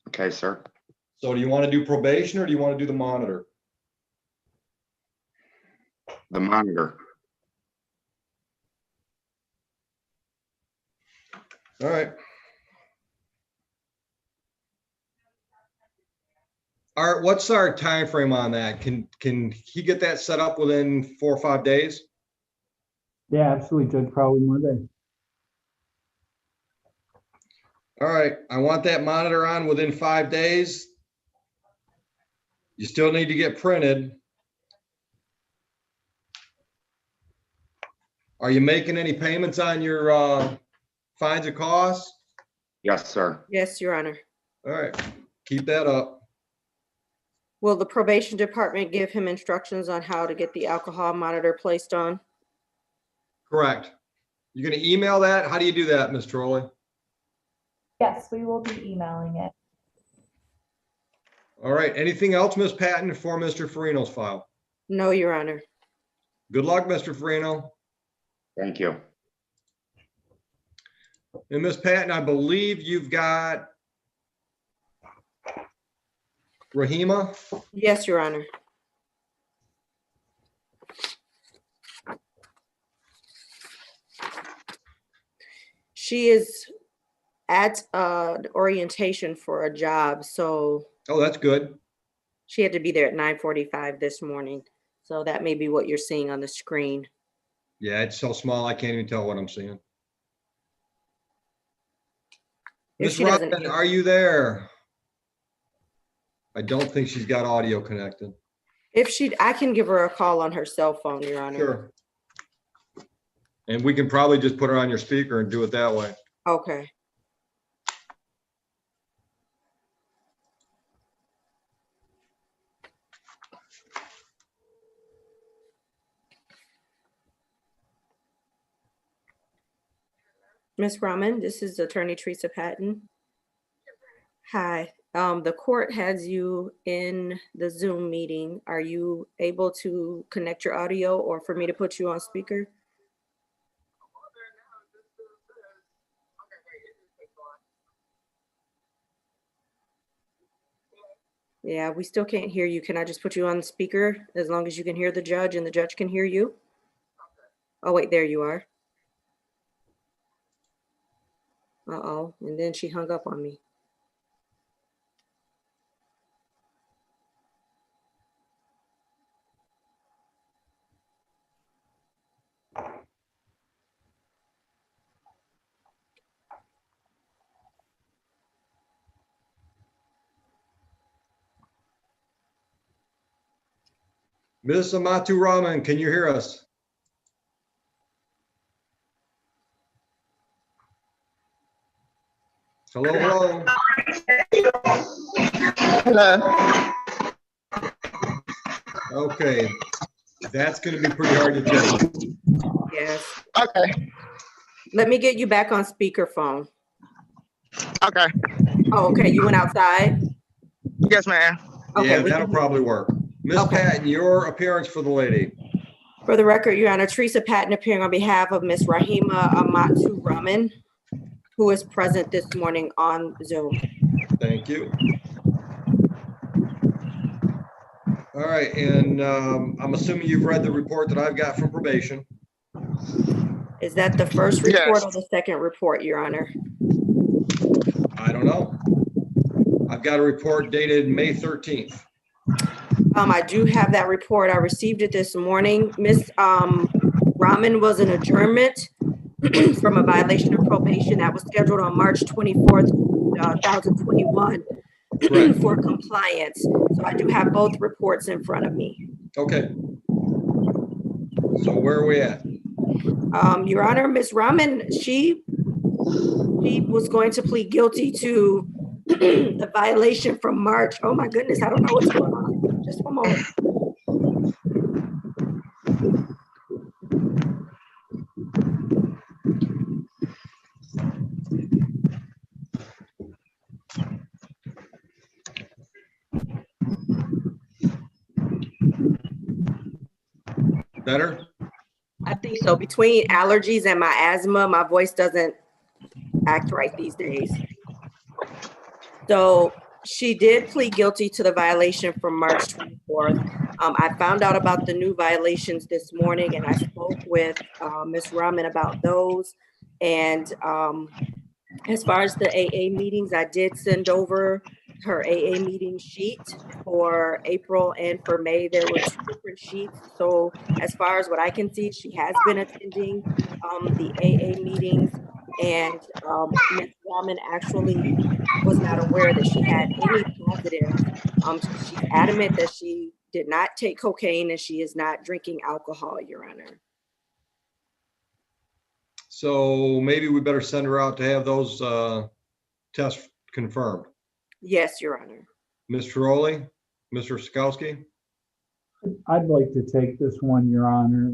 Okay, sir. So do you want to do probation or do you want to do the monitor? The monitor. All right. Art, what's our time frame on that? Can he get that set up within 4 or 5 days? Yeah, absolutely, Judge. Probably Monday. All right, I want that monitor on within 5 days. You still need to get printed. Are you making any payments on your fines and costs? Yes, sir. Yes, Your Honor. All right, keep that up. Will the probation department give him instructions on how to get the alcohol monitor placed on? Correct. You're going to email that? How do you do that, Ms. Trolley? Yes, we will be emailing it. All right, anything else, Ms. Patton, for Mr. Farino's file? No, Your Honor. Good luck, Mr. Farino. Thank you. And Ms. Patton, I believe you've got Rahima. Yes, Your Honor. She is at orientation for a job, so Oh, that's good. she had to be there at 9:45 this morning. So that may be what you're seeing on the screen. Yeah, it's so small, I can't even tell what I'm seeing. If Ms. she doesn't Robin, answer- are you there? I don't think she's got audio connected. I can give her a call on her cell phone, Your Honor. Sure. And we can probably just put her on your speaker and do it that way. Okay. Ms. Rahman, this is Attorney Teresa Patton. Hi, the court has you in the Zoom meeting. Are you able to connect your audio or for me to put you on speaker? Yeah, we still can't hear you. Can I just put you on speaker as long as you can hear the judge and the judge can hear you? Oh, wait, there you are. Uh-oh, and then she hung up on me. Ms. Amatu Rahman, can you hear us? Hello, hello. Hello. Okay, that's gonna be pretty hard to take. Yes. Okay. Let me get you back on speakerphone. Okay. Oh, okay, you went outside? Yes, ma'am. Okay, Yeah, we that'll can- probably work. Ms. Patton, your appearance for the lady. For the record, Your Honor, Teresa Patton appearing on behalf of Ms. Rahima Amatu Rahman, who is present this morning on Zoom. Thank you. All right, and I'm assuming you've read the report that I've got from probation. Is that the first report Yes. or the second report, Your Honor? I don't know. I've got a report dated May 13th. I do have that report. I received it this morning. Ms. Rahman was an adjournment from a violation of probation that was scheduled on March 24th, 2021 for compliance. So I do have both reports in front of me. Okay. So where are we at? Your Honor, Ms. Rahman, she was going to plead guilty to the violation from March. Oh my goodness, I don't know what's going on. Just one moment. Better? I think so. Between allergies and my asthma, my voice doesn't act right these days. So she did plead guilty to the violation from March 24th. I found out about the new violations this morning and I spoke with Ms. Rahman about those. And as far as the AA meetings, I did send over her AA meeting sheet for April and for May. There were 2 different sheets. So as far as what I can see, she has been attending the AA meetings, and Ms. Rahman actually was not aware that she had any positive. She's adamant that she did not take cocaine and she is not drinking alcohol, Your Honor. So maybe we better send her out to have those tests confirmed. Yes, Your Honor. Ms. Feroli, Mr. Skowski? I'd like to take this one, Your Honor.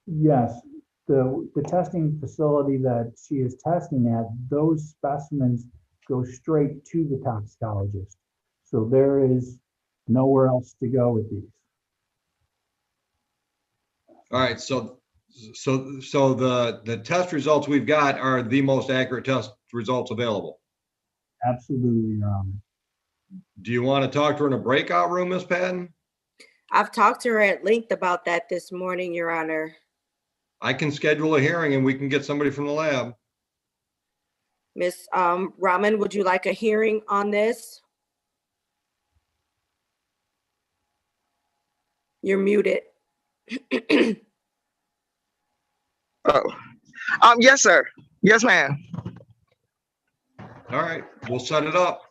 Yes, the testing facility that she is testing at, those specimens go straight to the toxicologist. So there is nowhere else to go with these. All right, so So the test results we've got are the most accurate test results available. Absolutely, Your Honor. Do you want to talk to her in a breakout room, Ms. Patton? I've talked to her at length about that this morning, Your Honor. I can schedule a hearing and we can get somebody from the lab. Ms. Rahman, would you like a hearing on this? You're muted. Oh, yes, sir. Yes, ma'am. All right, we'll set it up.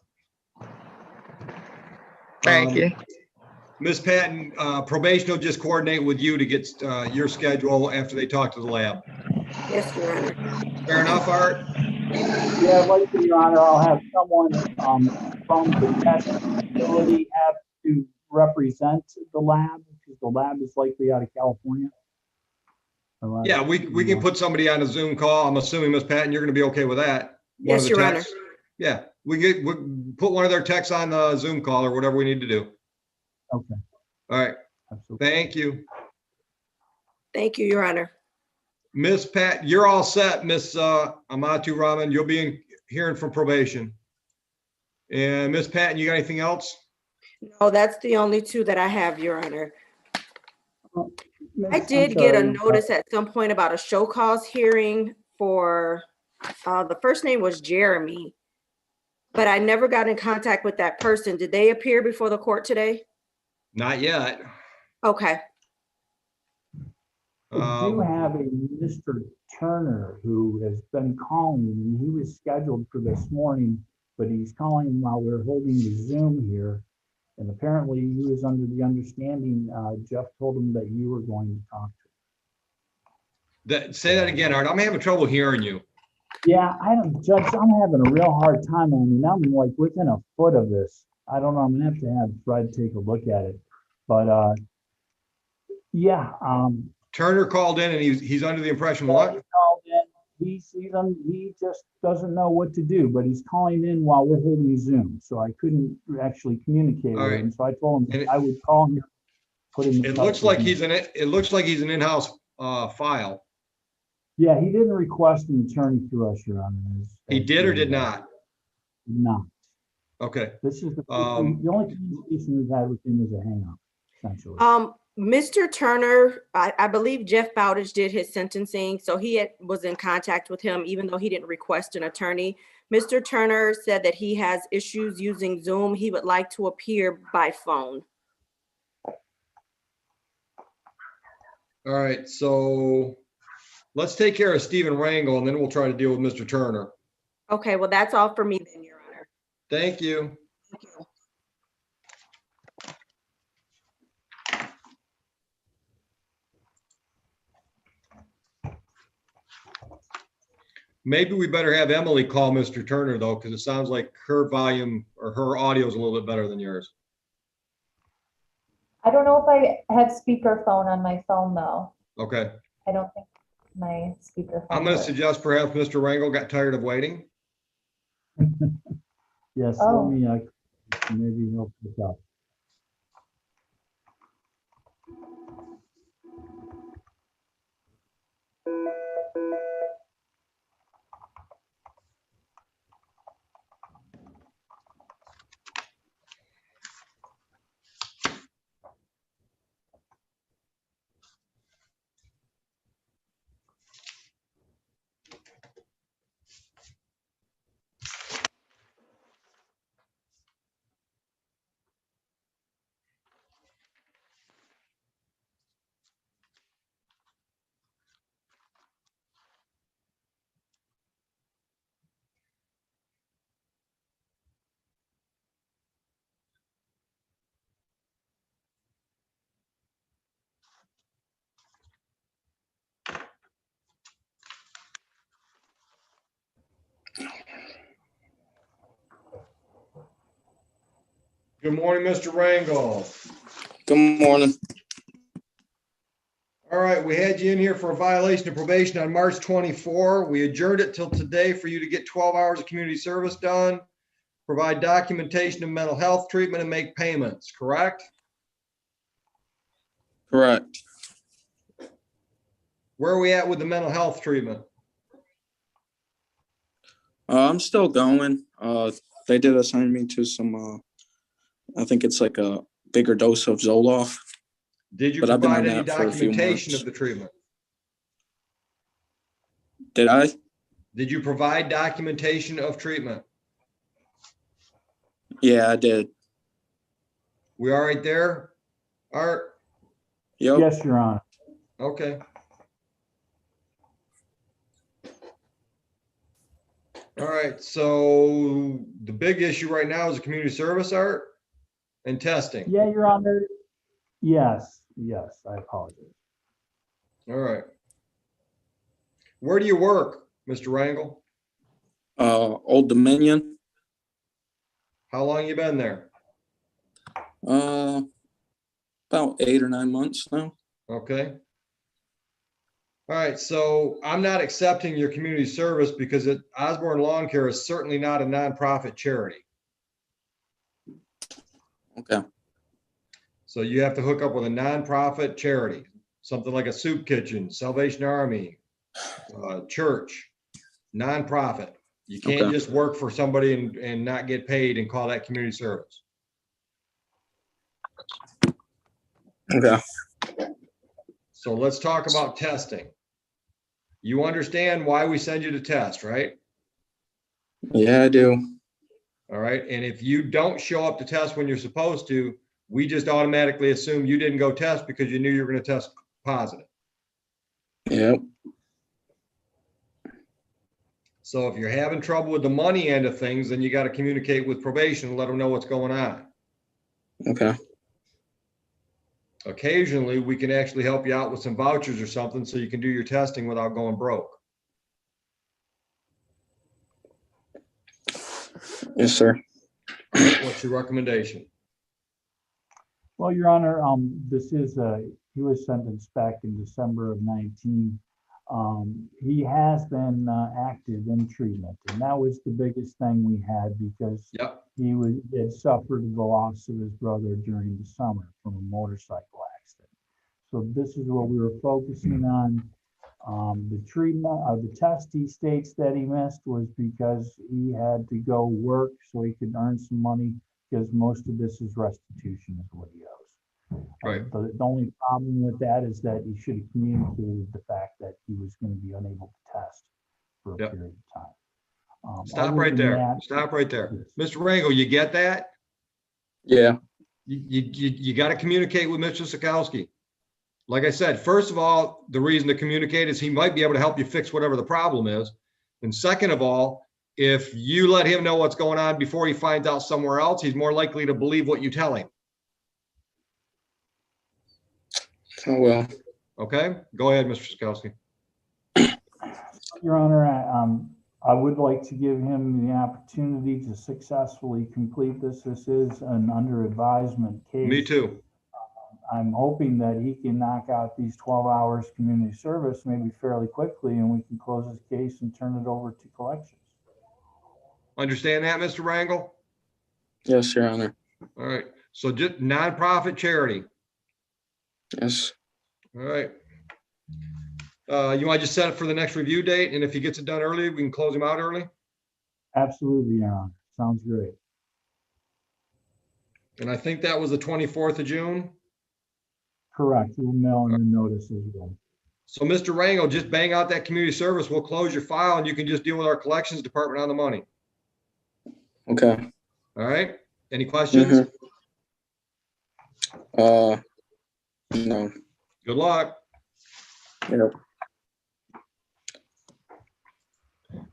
Thank you. Ms. Patton, probation will just coordinate with you to get your schedule after they talk to the lab. Yes, Your Honor. Fair enough, Art? Yeah, likely, Your Honor, I'll have someone from the test facility have to represent the lab, because the lab is likely out of California. Yeah, we can put somebody on a Zoom call. I'm assuming, Ms. Patton, you're going to be okay with that? One of Yes, the Your Honor. techs? Yeah, we put one of their techs on the Zoom call or whatever we need to do. Okay. All right. Absolutely. Thank you. Thank you, Your Honor. Ms. Pat, you're all set, Ms. Amatu Rahman. You'll be hearing from probation. And Ms. Patton, you got anything else? No, that's the only two that I have, Your Honor. I I'm did get a sorry, notice at some point about a show cause hearing for, the first name was Jeremy, but I never got in contact with that person. Did they appear before the court today? Not yet. Okay. We do have a Mr. Turner who has been calling, and he was scheduled for this morning, but he's calling while we're holding the Zoom here. And apparently he was under the understanding, Jeff told him that you were going to talk to him. Say that again, Art. I'm having trouble hearing you. Yeah, Judge, I'm having a real hard time. I mean, I'm like within a foot of this. I don't know, I'm gonna have to have Fred take a look at it. But yeah. Turner called in and he's under the impression what? He called in, he just doesn't know what to do, but he's calling in while we're holding Zoom. So I couldn't actually communicate with him. So I told him I would call him, put him in It touch looks with like me. it looks like he's an in-house file. Yeah, he didn't request an attorney through us, Your Honor. He did or did not? No. Okay. This is the only communication we've had with him is a hang-up, essentially. Mr. Turner, I believe Jeff Bowditch did his sentencing, so he was in contact with him, even though he didn't request an attorney. Mr. Turner said that he has issues using Zoom. He would like to appear by phone. All right, so let's take care of Stephen Rangel and then we'll try to deal with Mr. Turner. Okay, well, that's all for me then, Your Honor. Thank you. Thank you. Maybe we better have Emily call Mr. Turner though, because it sounds like her volume or her audio is a little bit better than yours. I don't know if I have speakerphone on my phone though. Okay. I don't think my speakerphone. I'm going to works. suggest perhaps Mr. Rangel got tired of waiting. Yes, Oh. let me maybe help this out. Good morning, Mr. Rangel. Good morning. All right, we had you in here for a violation of probation on March 24. We adjourned it till today for you to get 12 hours of community service done, provide documentation of mental health treatment, and make payments, correct? Correct. Where are we at with the mental health treatment? I'm still going. They did assign me to some, I think it's like a bigger dose of Zoloft. Did you But I've been provide on any that for a few documentation months. of the treatment? Did I? Did you provide documentation of treatment? Yeah, I did. We all right there, Art? Yep. Yes, Your Honor. Okay. All right, so the big issue right now is the community service, Art, and testing. Yeah, Your Honor. Yes, yes, I apologize. All right. Where do you work, Mr. Rangel? Old Dominion. How long you been there? About 8 or 9 months now. Okay. All right, so I'm not accepting your community service because Osborne Lawn Care is certainly not a nonprofit charity. Okay. So you have to hook up with a nonprofit charity, something like a soup kitchen, Salvation Army, church, nonprofit. You can't Okay. just work for somebody and not get paid and call that community service. Okay. So let's talk about testing. You understand why we send you to test, right? Yeah, I do. All right. And if you don't show up to test when you're supposed to, we just automatically assume you didn't go test because you knew you were going to test positive. Yep. So if you're having trouble with the money end of things, then you got to communicate with probation and let them know what's going on. Okay. Occasionally, we can actually help you out with some vouchers or something so you can do your testing without going broke. Yes, sir. All right, what's your recommendation? Well, Your Honor, this is he was sentenced back in December of 19. He has been active in treatment, and that was the biggest thing we had because he had suffered the loss of his brother during the summer from a motorcycle accident. So this is what we were focusing on. The treatment of the test he states that he missed was because he had to go work so he could earn some money because most of this is restitution is what he owes. Right. The only problem with that is that he should have communicated the fact that he was going to be unable to test for a period of time. Stop Other right than there. that- Stop right there. Mr. Rangel, you get that? Yeah. You got to communicate with Mr. Sikowski. Like I said, first of all, the reason to communicate is he might be able to help you fix whatever the problem is. And second of all, if you let him know what's going on before he finds out somewhere else, he's more likely to believe what you tell him. Oh, well. Okay, go ahead, Mr. Sikowski. Your Honor, I would like to give him the opportunity to successfully complete this. This is an under advisement case. Me too. I'm hoping that he can knock out these 12 hours community service maybe fairly quickly and we can close his case and turn it over to collections. Understand that, Mr. Rangel? Yes, Your Honor. All right, so just nonprofit charity. Yes. All right. You want to just set it for the next review date, and if he gets it done early, we can close him out early? Absolutely, Your Honor. Sounds great. And I think that was the 24th of June. Correct. We'll mail in the notice as well. So Mr. Rangel, just bang out that community service. We'll close your file and you can just deal with our collections department on the money. Okay. All right. Any questions? No. Good luck. Yep.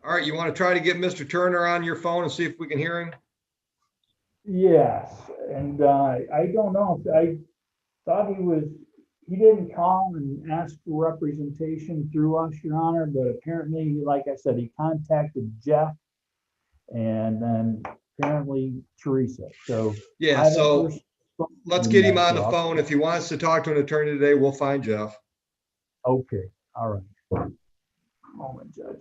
All right. You want to try to get Mr. Turner on your phone and see if we can hear him? Yes, and I don't know if I thought he didn't call and ask for representation through us, Your Honor, but apparently, like I said, he contacted Jeff and then apparently Teresa. So Yeah. So let's get him on the phone. If he wants to talk to an attorney today, we'll find Jeff. Okay. All right. Moment, Judge.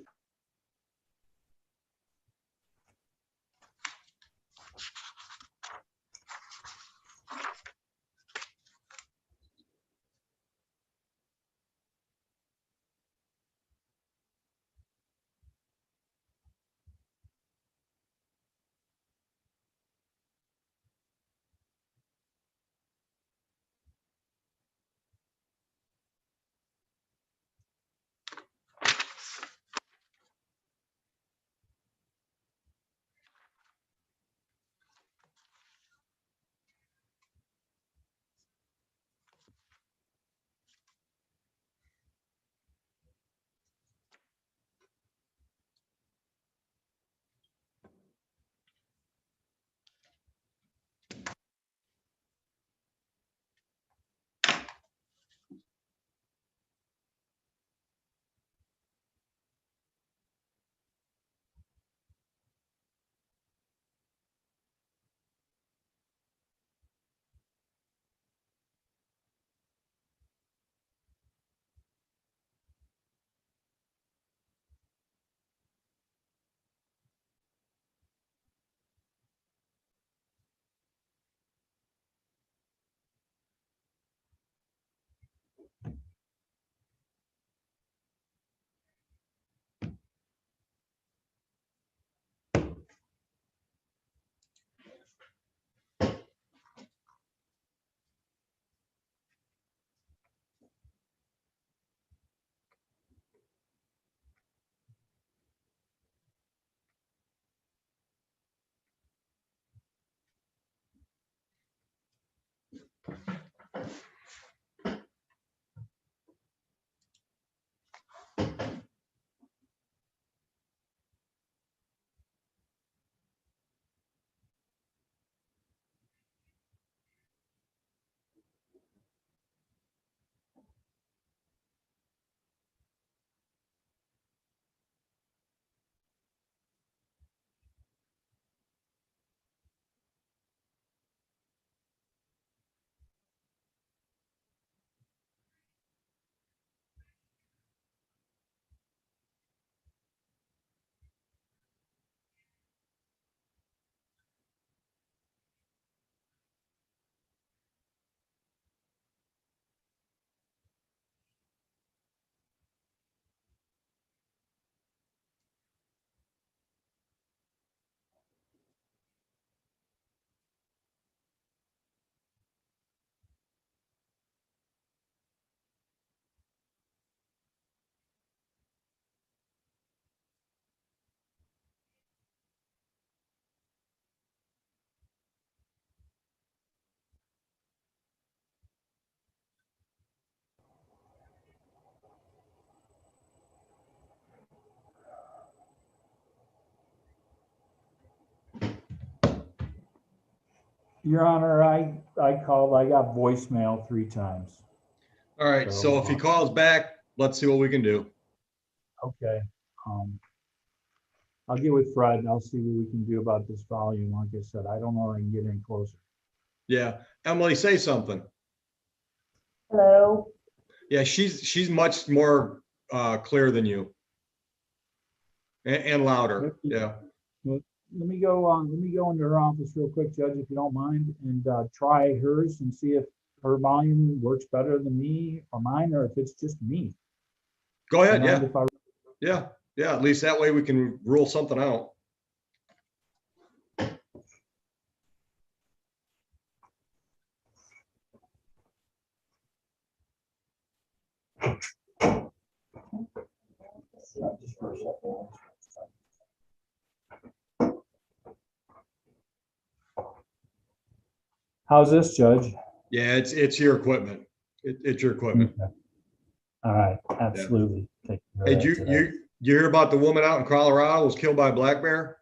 Your Honor, I called, I got voicemail 3 times. All right, so if he calls back, let's see what we can do. Okay. I'll get with Fred. I'll see what we can do about this volume. Like I said, I don't know if I can get any closer. Yeah, Emily, say something. Hello. Yeah, she's much more clear than you. And louder, yeah. Let me go into her office real quick, Judge, if you don't mind, and try hers and see if her volume works better than me or mine, or if it's just me. Go ahead, yeah. If I- Yeah, at least that way we can rule something out. How's this, Judge? Yeah, it's your equipment. It's your equipment. Okay. All right, absolutely. Take care of Hey, that you today. hear about the woman out in Colorado was killed by a black bear?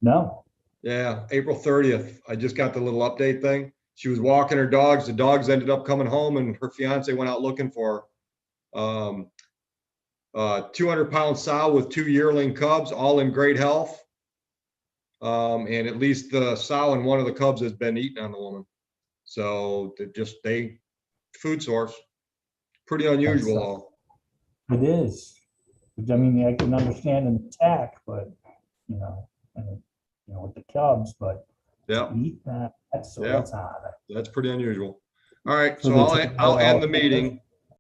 No. Yeah, April 30th. I just got the little update thing. She was walking her dogs. The dogs ended up coming home, and her fiance went out looking for her. 200-pound sow with 2 yearling cubs, all in great health. And at least the sow and one of the cubs has been eaten on the woman. So they food source. Pretty unusual though. It is. I mean, I can understand an attack, but with the cubs, but yeah, eat that. That's odd. That's pretty unusual. All right, So so they I'll took it end out. the meeting.